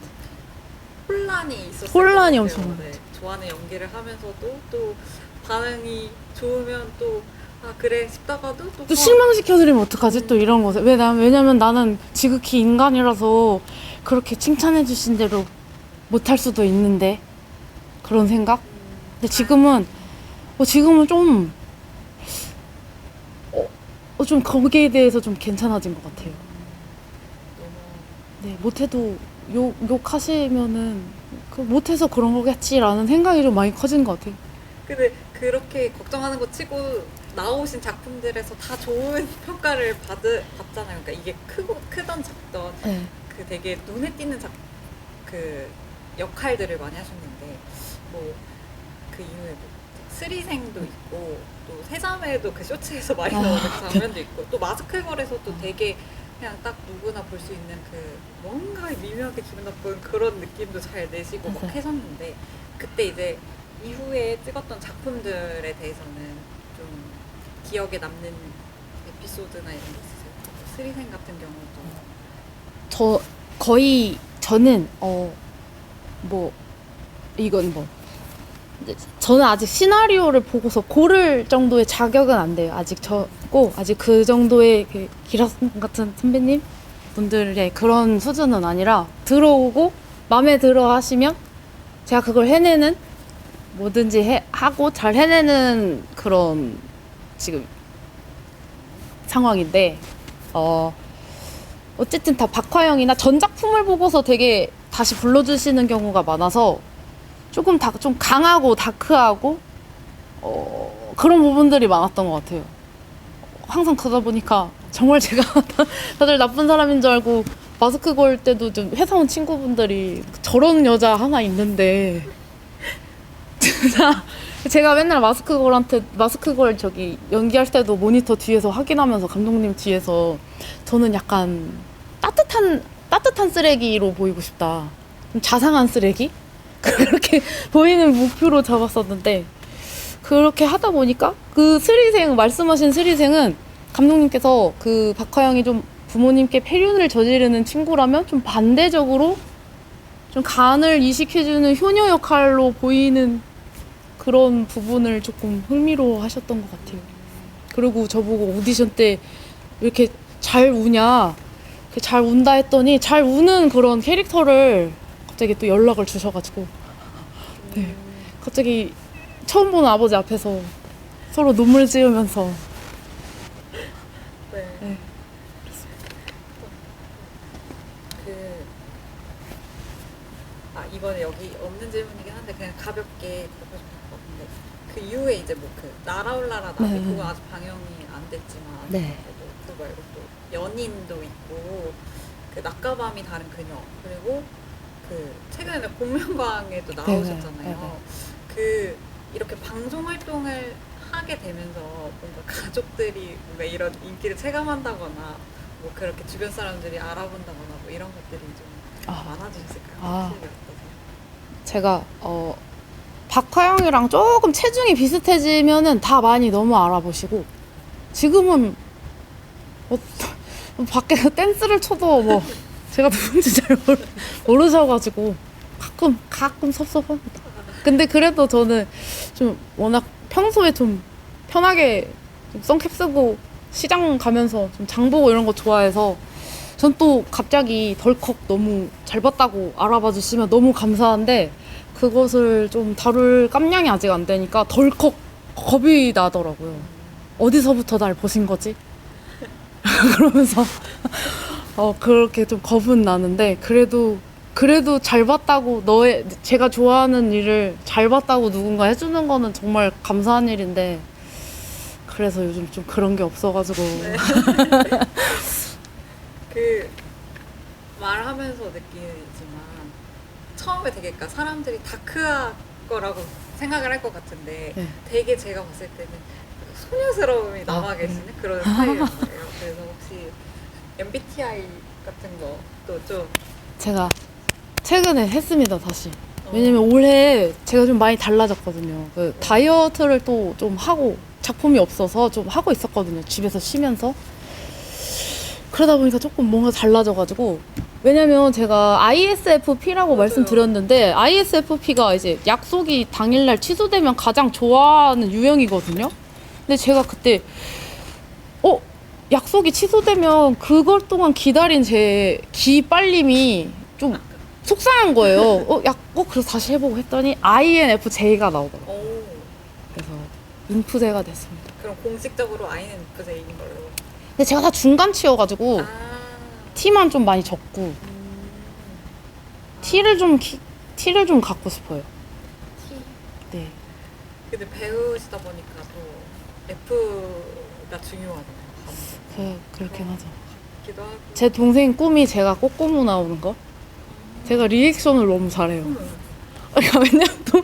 혼란이 있었어요. 혼란이 엄청 많았죠. 좋아하는 연기를 하면서도 또 반응이 좋으면 또 그래 싶다가도 또 실망시켜드리면 어떡하지? 또 이런 거죠. 왜냐면 나는 지극히 인간이라서 그렇게 칭찬해주신 대로 못할 수도 있는데 그런 생각? 근데 지금은 좀 거기에 대해서 좀 괜찮아진 것 같아요. 네, 못해도 욕하시면은 못해서 그런 거겠지라는 생각이 좀 많이 커진 것 같아요. 근데 그렇게 걱정하는 거 치고 나오신 작품들에서 다 좋은 평가를 받잖아요. 그러니까 이게 크던 작던 네. 그 되게 눈에 띄는 그 역할들을 많이 하셨는데 뭐 그 이후에 뭐 스리생도 있고 또 세자매도 그 쇼츠에서 많이 나오는 장면도 있고 또 마스크걸에서도 되게 그냥 딱 누구나 볼 수 있는 그 뭔가 미묘하게 기분 나쁜 그런 느낌도 잘 내시고 막 맞아요. 하셨는데 그때 이제 이후에 찍었던 작품들에 대해서는 좀 기억에 남는 에피소드나 이런 게 있으세요? 스리생 같은 경우도 저는 뭐 이건 뭐 이제 저는 아직 시나리오를 보고서 고를 정도의 자격은 안 돼요. 아직 아직 그 정도의 그 기라성 같은 선배님 분들의 그런 수준은 아니라 들어오고 마음에 들어 하시면 제가 그걸 해내는 뭐든지 하고 잘 해내는 그런 지금 상황인데 어쨌든 다 박화영이나 전 작품을 보고서 되게 다시 불러주시는 경우가 많아서 조금 좀 강하고 다크하고 그런 부분들이 많았던 것 같아요. 항상 그러다 보니까 정말 제가 다들 나쁜 사람인 줄 알고 마스크 걸 때도 좀 회사원 친구분들이 저런 여자 하나 있는데 진짜 제가 맨날 마스크 걸 저기 연기할 때도 모니터 뒤에서 확인하면서 감독님 뒤에서 저는 약간 따뜻한 쓰레기로 보이고 싶다. 좀 자상한 쓰레기? 그렇게 보이는 목표로 잡았었는데 그렇게 하다 보니까 그 말씀하신 스리생은 감독님께서 그 박화영이 좀 부모님께 폐륜을 저지르는 친구라면 좀 반대적으로 좀 간을 이식해주는 효녀 역할로 보이는 그런 부분을 조금 흥미로워 하셨던 것 같아요. 그리고 저보고 오디션 때 왜 이렇게 잘 우냐, 이렇게 잘 운다 했더니 잘 우는 그런 캐릭터를 갑자기 또 연락을 주셔가지고 네. 갑자기 처음 보는 아버지 앞에서 서로 눈물 지으면서 네. 네. 이번에 여기 없는 질문이긴 한데 그냥 가볍게 보고 싶을 것 같은데 그 이후에 이제 뭐 그 날아올라라 나비 네. 그거 아직 방영이 안 됐지만 네. 그거 말고 또 연인도 있고 그 낮과 밤이 다른 그녀 그리고 그 최근에는 공명광에도 나오셨잖아요. 네, 네. 그 이렇게 방송 활동을 하게 되면서 뭔가 가족들이 뭔가 이런 인기를 체감한다거나 뭐 그렇게 주변 사람들이 알아본다거나 뭐 이런 것들이 좀 많아지셨을까요? 실력이 어떠세요? 제가 박화영이랑 조금 체중이 비슷해지면은 다 많이 너무 알아보시고 지금은 밖에서 댄스를 춰도 뭐 제가 누군지 잘 모르셔가지고 가끔 섭섭합니다. 근데 그래도 저는 좀 워낙 평소에 좀 편하게 좀 선캡 쓰고 시장 가면서 좀 장 보고 이런 거 좋아해서 전 또 갑자기 덜컥 너무 잘 봤다고 알아봐 주시면 너무 감사한데 그것을 좀 다룰 깜냥이 아직 안 되니까 덜컥 겁이 나더라고요. 어디서부터 날 보신 거지? 그러면서 그렇게 좀 겁은 나는데 그래도 잘 봤다고 제가 좋아하는 일을 잘 봤다고 누군가 해주는 거는 정말 감사한 일인데 그래서 요즘 좀 그런 게 없어가지고 네. 그 말하면서 느끼지만 처음에 되게 그러니까 사람들이 다크할 거라고 생각을 할 것 같은데 네. 되게 제가 봤을 때는 소녀스러움이 남아 계시는 그런 스타일이에요. 그래서 혹시 MBTI 같은 것도 좀 제가 최근에 했습니다 다시. 왜냐면 올해 제가 좀 많이 달라졌거든요. 그 다이어트를 또 좀 하고 작품이 없어서 좀 하고 있었거든요. 집에서 쉬면서. 그러다 보니까 조금 뭔가 달라져가지고 왜냐면 제가 ISFP라고 말씀드렸는데 ISFP가 이제 약속이 당일날 취소되면 가장 좋아하는 유형이거든요. 근데 제가 그때 약속이 취소되면 그걸 동안 기다린 제 기빨림이 좀 속상한 거예요. 그래서 다시 해보고 했더니 INFJ가 나오더라고요. 오, 그래서 인프제가 됐습니다. 그럼 공식적으로 INFJ인 걸로. 근데 제가 다 중간치여가지고 T만 좀 많이 적고 T를 좀 갖고 싶어요. T. 네. 근데 배우시다 보니까 또 F가 중요하잖아요. 그렇긴 하죠. 기도 하고. 제 동생 꿈이 제가 꼬꼬무 나오는 거. 제가 리액션을 너무 잘해요. 그러니까 왜냐면 또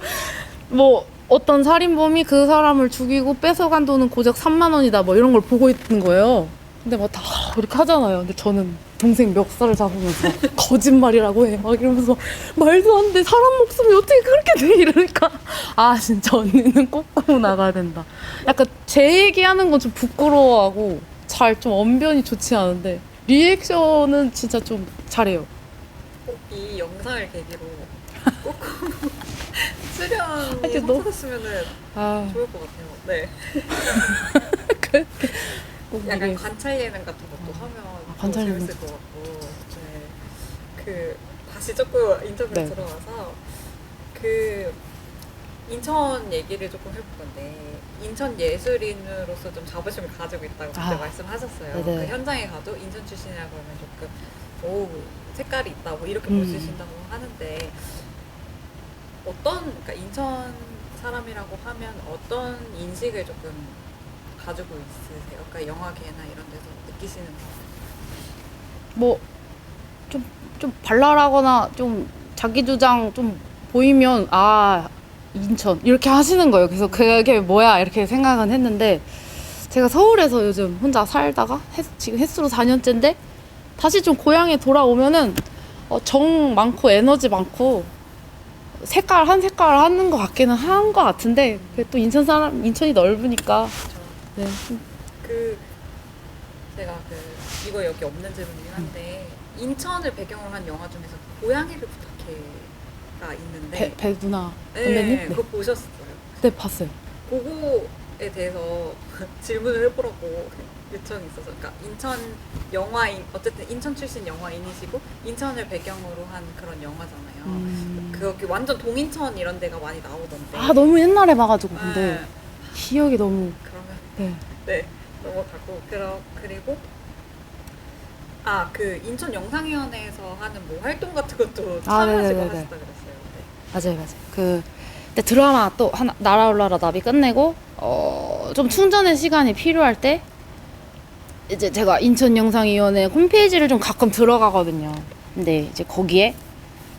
뭐 어떤 살인범이 그 사람을 죽이고 뺏어간 돈은 고작 3만 원이다 뭐 이런 걸 보고 있는 거예요. 근데 막 다 이렇게 하잖아요. 근데 저는 동생 멱살을 잡으면서 거짓말이라고 해. 막 이러면서 말도 안 돼. 사람 목숨이 어떻게 그렇게 돼? 이러니까 아 진짜 언니는 꼬꼬무 나가야 된다. 약간 제 얘기하는 건 좀 부끄러워하고 잘 좀 언변이 좋지 않은데 리액션은 진짜 좀 잘해요. 꼭 이 영상을 계기로 꼭 출연이 이제 너- 성사됐으면은 아, 좋을 것 같아요. 네. 꼭 약간 이게 관찰 예능 같은 것도 하면 더 관찰 예능 재밌을 것 같고. 네. 그 다시 조금 인터뷰를 네. 들어가서 그 인천 얘기를 조금 해볼 건데 인천 예술인으로서 좀 자부심을 가지고 있다고 그때 아, 말씀하셨어요. 네네. 그 현장에 가도 인천 출신이라 그러면 조금 오 색깔이 있다 뭐 이렇게 음. 보시신다고 하는데 그러니까 인천 사람이라고 하면 어떤 인식을 조금 가지고 있으세요? 그러니까 영화계나 이런 데서 느끼시는 거. 뭐 좀 발랄하거나 좀 자기 주장 좀 보이면 아 인천 이렇게 하시는 거예요. 그래서 그게 뭐야 이렇게 생각은 했는데 제가 서울에서 요즘 혼자 살다가 지금 햇수로 4년째인데 다시 좀 고향에 돌아오면은 정 많고 에너지 많고 색깔 한 색깔 하는 것 같기는 한 것 같은데 그게 또 인천이 넓으니까 저 네. 그 제가 이거 여기 없는 질문이긴 한데 인천을 배경으로 한 영화 중에서 고양이를 부탁해가 있는데 배 누나 선배님 네, 네. 그거 보셨어요? 네 봤어요. 그거에 대해서 질문을 해보라고 요청이 있어서 그러니까 인천 영화인 어쨌든 인천 출신 영화인이시고 인천을 배경으로 한 그런 영화잖아요. 그게 완전 동인천 이런 데가 많이 나오던데. 아 너무 옛날에 봐가지고 근데 네. 기억이 너무 그러면 네. 네 넘어가고 그리고 그 인천 영상위원회에서 하는 뭐 활동 같은 것도 참여하시고 네네네네. 하셨다 그랬어요. 네. 맞아요. 근데 드라마 또 하나 날아올라라 나비 끝내고 좀 충전의 시간이 필요할 때 이제 제가 인천영상위원회 홈페이지를 좀 가끔 들어가거든요. 근데 이제 거기에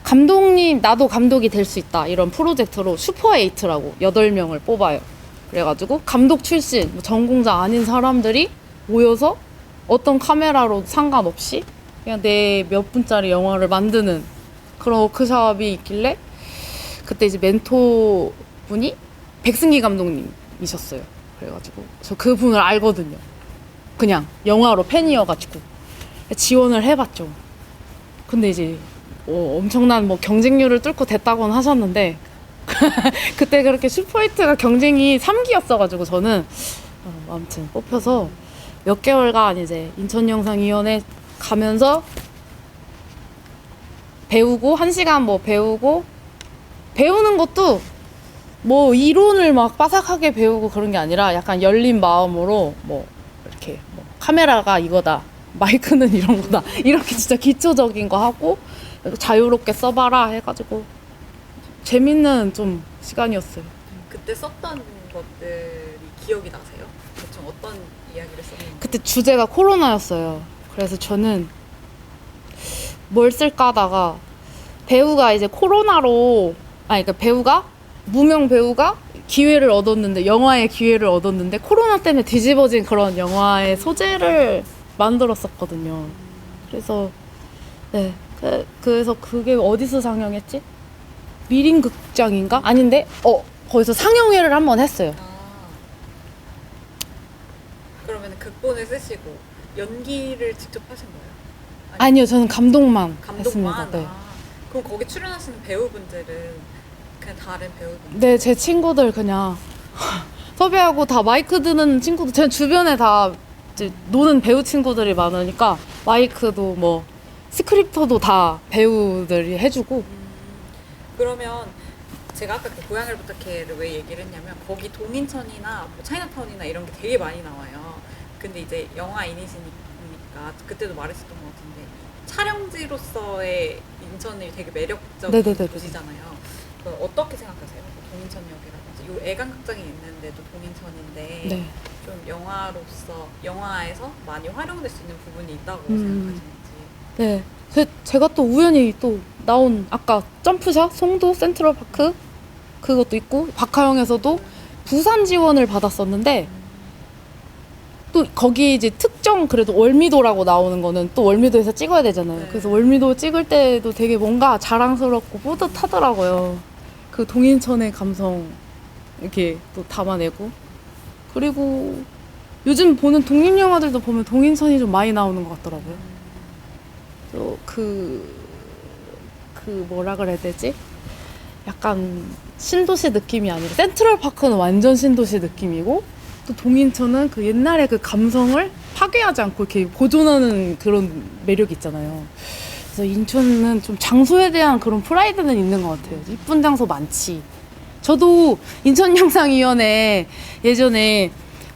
감독님 나도 감독이 될 수 있다 이런 프로젝트로 슈퍼에이트라고 8명을 뽑아요. 그래가지고 감독 출신 뭐 전공자 아닌 사람들이 모여서 어떤 카메라로 상관없이 그냥 내 몇 분짜리 영화를 만드는 그런 워크숍이 있길래 그때 이제 멘토 분이 백승기 감독님이셨어요. 그래가지고 저 그분을 알거든요. 그냥 영화로 팬이어가지고 지원을 해봤죠. 근데 이제 엄청난 뭐 경쟁률을 뚫고 됐다고는 하셨는데 그때 그렇게 슈퍼히트가 경쟁이 3기였어가지고 저는 아무튼 뽑혀서 몇 개월간 이제 인천영상위원회 가면서 배우고 1시간 뭐 배우고 배우는 것도 뭐 이론을 막 빠삭하게 배우고 그런 게 아니라 약간 열린 마음으로 뭐 이렇게 뭐 카메라가 이거다 마이크는 이런 거다 이렇게 진짜 기초적인 거 하고 자유롭게 써봐라 해가지고 재밌는 좀 시간이었어요. 그때 썼던 것들이 기억이 나세요? 대충 어떤 이야기를 썼는지. 그때 주제가 코로나였어요. 그래서 저는 뭘 쓸까 하다가 배우가 이제 코로나로 그러니까 배우가 무명 배우가 기회를 얻었는데 영화의 기회를 얻었는데 코로나 때문에 뒤집어진 그런 영화의 소재를 만들었었거든요. 그래서 네 그래서 그게 어디서 상영했지? 미림극장인가? 아닌데 거기서 상영회를 한번 했어요. 그러면 극본을 쓰시고 연기를 직접 하신 거예요? 아니요, 저는 감독만 감독만? 했습니다. 네. 그럼 거기 출연하시는 배우분들은 그냥 다른 배우분들? 네, 제 친구들 그냥 섭외하고 다 마이크 드는 친구들, 제 주변에 다 이제 노는 배우 친구들이 많으니까 마이크도 뭐 스크립터도 다 배우들이 해주고. 그러면 제가 아까 그 고양이를 부탁해를 왜 얘기를 했냐면 거기 동인천이나 뭐 차이나타운이나 이런 게 되게 많이 나와요. 근데 이제 영화인이시니까 그때도 말했었던 것 같은데 촬영지로서의 인천이 되게 매력적인 네네네네. 곳이잖아요. 어떻게 생각하세요? 동인천역이라든지 요 애간극장이 있는데도 동인천인데 네. 좀 영화에서 많이 활용될 수 있는 부분이 있다고 음. 생각하시는지. 네. 제가 또 우연히 또 나온 아까 점프샷 송도 센트럴파크 그것도 있고 박하영에서도 부산 지원을 받았었는데 또 거기 이제 특정 그래도 월미도라고 나오는 거는 또 월미도에서 찍어야 되잖아요. 네. 그래서 월미도 찍을 때도 되게 뭔가 자랑스럽고 뿌듯하더라고요. 그 동인천의 감성 이렇게 또 담아내고 그리고 요즘 보는 독립 영화들도 보면 동인천이 좀 많이 나오는 것 같더라고요. 또 뭐라 그래야 되지? 약간 신도시 느낌이 아니라 센트럴파크는 완전 신도시 느낌이고 또 동인천은 그 옛날의 그 감성을 파괴하지 않고 이렇게 보존하는 그런 매력이 있잖아요. 그래서 인천은 좀 장소에 대한 그런 프라이드는 있는 것 같아요. 이쁜 장소 많지. 저도 인천영상위원회 예전에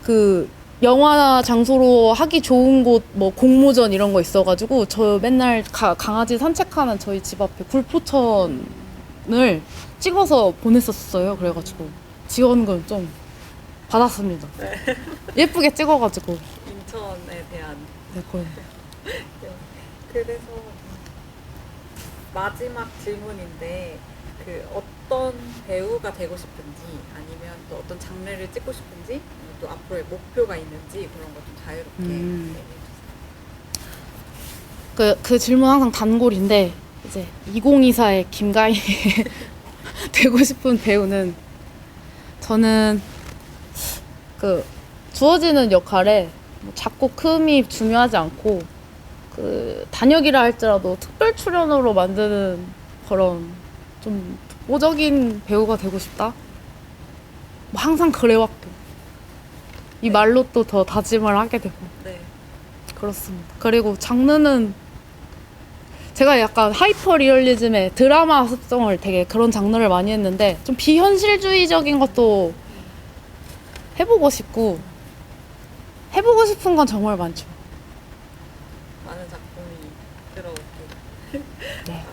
그 영화 장소로 하기 좋은 곳, 뭐 공모전 이런 거 있어가지고 저 맨날 강아지 산책하는 저희 집 앞에 굴포천을 찍어서 보냈었어요. 그래가지고 지원금 좀 받았습니다. 예쁘게 찍어가지고. 인천에 대한. 네, 거의. 그래서 마지막 질문인데 그 어떤 배우가 되고 싶은지 아니면 또 어떤 장르를 찍고 싶은지 또 앞으로의 목표가 있는지 그런 거 좀 자유롭게 얘기해 주세요. 그 질문 항상 단골인데 이제 2024의 김가희 되고 싶은 배우는 저는 그 주어지는 역할에 뭐 작고 큼이 중요하지 않고 그 단역이라 할지라도 특별 출연으로 만드는 그런 좀 독보적인 배우가 되고 싶다. 뭐 항상 그래왔고 이 말로 또 더 다짐을 하게 되고 네. 그렇습니다. 그리고 장르는 제가 약간 하이퍼 리얼리즘의 드라마 습성을 되게 그런 장르를 많이 했는데 좀 비현실주의적인 것도 해보고 싶고 해보고 싶은 건 정말 많죠. 많은 작품이 들어오길. 네.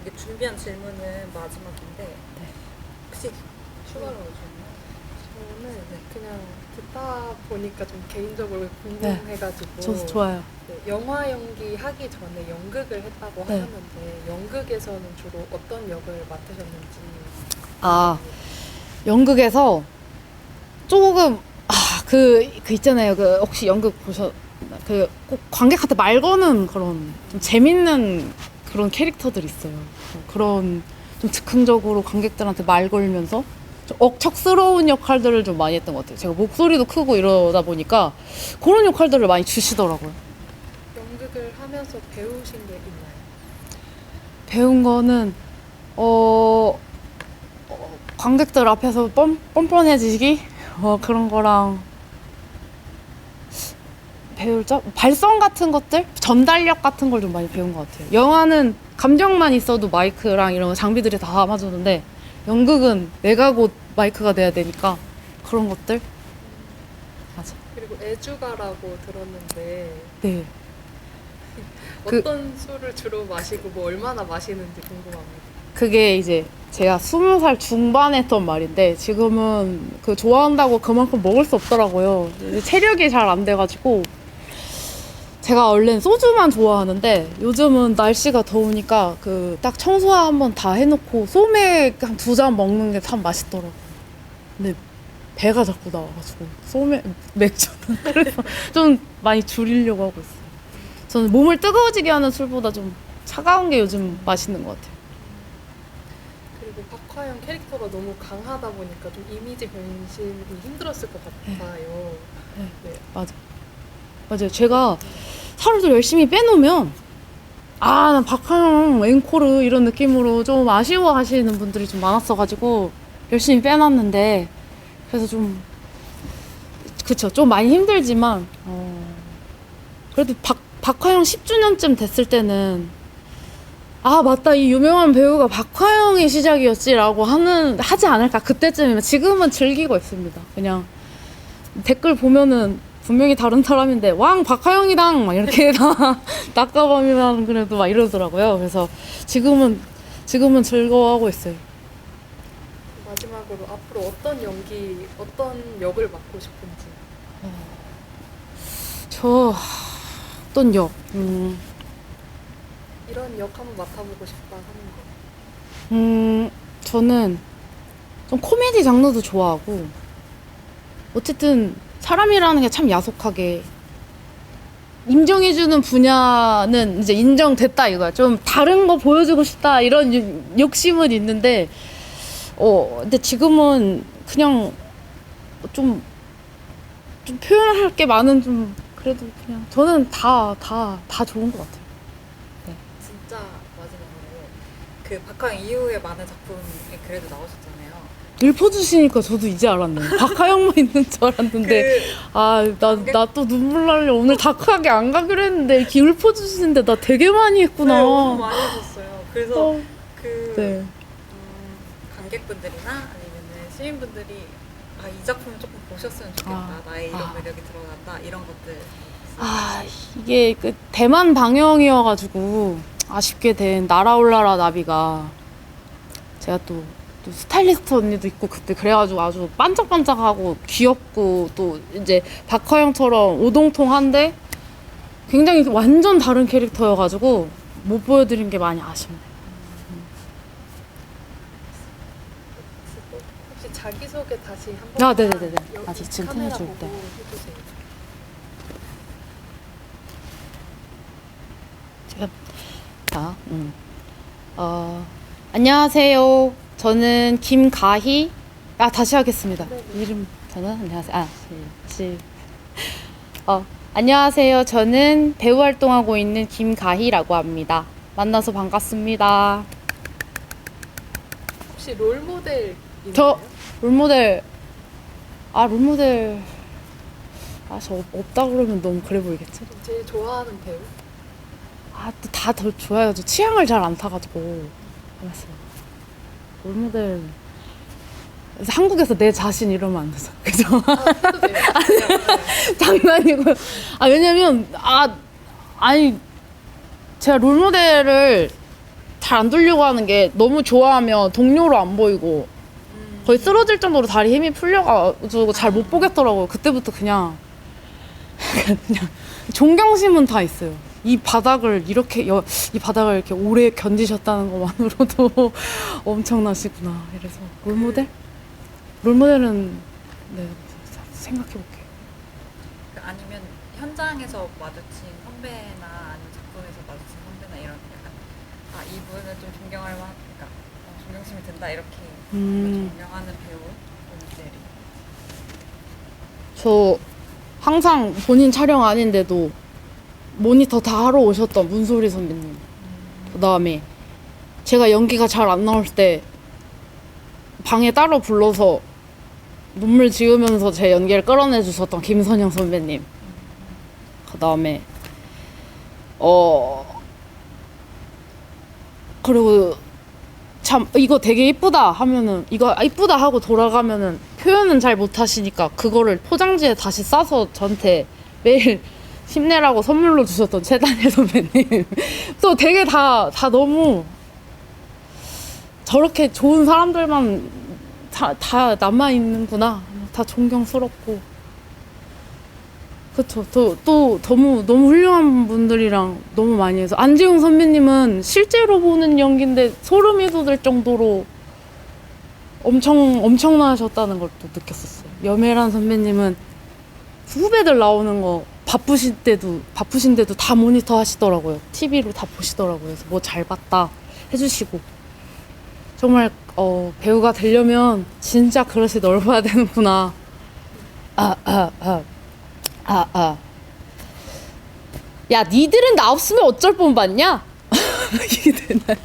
이게 준비한 질문은 마지막인데 혹시 추가로 오셨나요? 저는 그냥 듣다 보니까 좀 개인적으로 궁금해가지고 저 좋아요. 네, 영화 연기 하기 전에 연극을 했다고 네. 하셨는데 연극에서는 주로 어떤 역을 맡으셨는지. 아, 연극에서 조금 그 있잖아요. 그 혹시 연극 꼭 관객한테 말 거는 그런 좀 재밌는 그런 캐릭터들 있어요. 그런 좀 즉흥적으로 관객들한테 말 걸면서 좀 억척스러운 역할들을 좀 많이 했던 것 같아요. 제가 목소리도 크고 이러다 보니까 그런 역할들을 많이 주시더라고요. 연극을 하면서 배우신 게 있나요? 배운 거는 관객들 앞에서 뻔뻔해지기 그런 거랑 배울 점? 발성 같은 것들? 전달력 같은 걸 좀 많이 배운 것 같아요. 영화는 감정만 있어도 마이크랑 이런 장비들이 다 담아주는데 연극은 내가 곧 마이크가 돼야 되니까 그런 것들? 맞아. 그리고 애주가라고 들었는데 네. 어떤 술을 주로 마시고 뭐 얼마나 마시는지 궁금합니다. 그게 이제 제가 20살 중반에 했던 말인데 지금은 그 좋아한다고 그만큼 먹을 수 없더라고요. 이제 체력이 잘 안 돼가지고 제가 원래는 소주만 좋아하는데 요즘은 날씨가 더우니까 그 딱 청소 한번 다 해놓고 소맥 한 2잔 먹는 게 참 맛있더라고요. 근데 배가 자꾸 나와가지고 맥주는 그래서 좀 많이 줄이려고 하고 있어요. 저는 몸을 뜨거워지게 하는 술보다 좀 차가운 게 요즘 맛있는 것 같아요. 그리고 박화영 캐릭터가 너무 강하다 보니까 좀 이미지 변신이 힘들었을 것 같아요. 네. 맞아요. 제가 살을 좀 열심히 빼놓으면 난 박하영 앵코르 이런 느낌으로 좀 아쉬워하시는 분들이 좀 많았어가지고 열심히 빼놨는데 그래서 좀 많이 힘들지만 그래도 박하영 10주년쯤 됐을 때는 맞다, 이 유명한 배우가 박하영의 시작이었지라고 하지 않을까 그때쯤이면. 지금은 즐기고 있습니다. 그냥 댓글 보면은 분명히 다른 사람인데 왕 박하영이당 막 이렇게 다 낙가범이랑 그래도 막 이러더라고요. 그래서 지금은 지금은 즐거워하고 있어요. 마지막으로 앞으로 어떤 연기, 어떤 역을 맡고 싶은지. 저 어떤 역? 이런 역 한번 맡아보고 싶다 하는 거. 저는 좀 코미디 장르도 좋아하고 어쨌든 사람이라는 게 참 야속하게 인정해주는 분야는 이제 인정됐다 이거야. 좀 다른 거 보여주고 싶다 이런 욕심은 있는데 근데 지금은 그냥 좀 표현할 게 많은 좀 그래도 그냥 저는 다 좋은 것 같아요. 진짜 마지막으로 그 박하영 이후에 많은 작품에 그래도 나오셨잖아요. 읊어주시니까 저도 이제 알았네요. 박하영만 있는 줄 알았는데 나 또 눈물 날려. 오늘 다크하게 안 가기로 했는데 이렇게 읊어주시는데 나 되게 많이 했구나. 네, 엄청 많이 하셨어요. 그래서 네. 관객분들이나 아니면은 시민분들이 이 작품을 조금 보셨으면 좋겠다. 나의 이런 매력이 드러난다. 이런 것들. 이게 그 대만 방영이어가지고 아쉽게 된 날아올라라 나비가 제가 또 스타일리스트 언니도 있고 그때 그래가지고 아주 반짝반짝하고 귀엽고 또 이제 박하영처럼 오동통한데 굉장히 완전 다른 캐릭터여가지고 못 보여드린 게 많이 아쉽네요. 혹시 자기소개 다시 한 번. 네네네. 아직 지금 카메라 틀어줄 보고 때. 해주세요. 안녕하세요. 저는 김가희. 다시 하겠습니다. 네. 이름 저는 안녕하세요. 안녕하세요. 저는 배우 활동하고 있는 김가희라고 합니다. 만나서 반갑습니다. 혹시 롤모델 있나요? 저 롤모델 저 없다 그러면 너무 그래 보이겠지? 제일 좋아하는 배우? 또 다 더 좋아요. 저 취향을 잘 안 타가지고. 알았어요. 롤모델. 그래서 한국에서 내 자신 이러면 안 되죠. 그죠? 해도 돼요. 장난이고요. 왜냐면, 제가 롤모델을 잘 안 돌리고 하는 게 너무 좋아하면 동료로 안 보이고 거의 쓰러질 정도로 다리 힘이 풀려가지고 잘 못 보겠더라고요. 그때부터 그냥 존경심은 다 있어요. 이 바닥을 이렇게 오래 견디셨다는 것만으로도 엄청나시구나. 이래서 롤모델은 네, 생각해볼게요. 아니면 현장에서 마주친 선배나 아니면 작품에서 마주친 선배나 이런 약간 이분은 좀 존경할 만, 그러니까 존경심이 든다 이렇게 존경하는 배우 분들이. 저 항상 본인 촬영 아닌데도 모니터 다 하러 오셨던 문소리 선배님. 그 다음에 제가 연기가 잘 안 나올 때 방에 따로 불러서 눈물 지으면서 제 연기를 끌어내 주셨던 김선영 선배님. 그 다음에 그리고 참 이거 되게 이쁘다 하면은 이거 이쁘다 하고 돌아가면은 표현은 잘 못하시니까 그거를 포장지에 다시 싸서 저한테 매일 힘내라고 선물로 주셨던 최단일 선배님. 또 되게 다 너무 저렇게 좋은 사람들만 다 남아있는구나. 다 존경스럽고. 그쵸. 또 너무 훌륭한 분들이랑 너무 많이 해서. 안지용 선배님은 실제로 보는 연기인데 소름이 돋을 정도로 엄청나셨다는 걸 또 느꼈었어요. 염혜란 선배님은 후배들 나오는 거 바쁘신데도 다 모니터 하시더라고요. TV로 다 보시더라고요. 그래서 뭐 잘 봤다 해주시고. 정말 배우가 되려면 진짜 그릇이 넓어야 되는구나. 야, 니들은 나 없으면 어쩔 뻔 봤냐? 이게 되나요?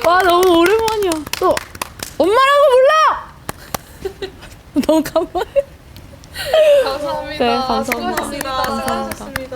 와, 너무 오랜만이야. 또 엄마라고 불러! 너무 간만에. 감사합니다. 네, 감사합니다. 수고하셨습니다. 감사합니다. 수고하셨습니다.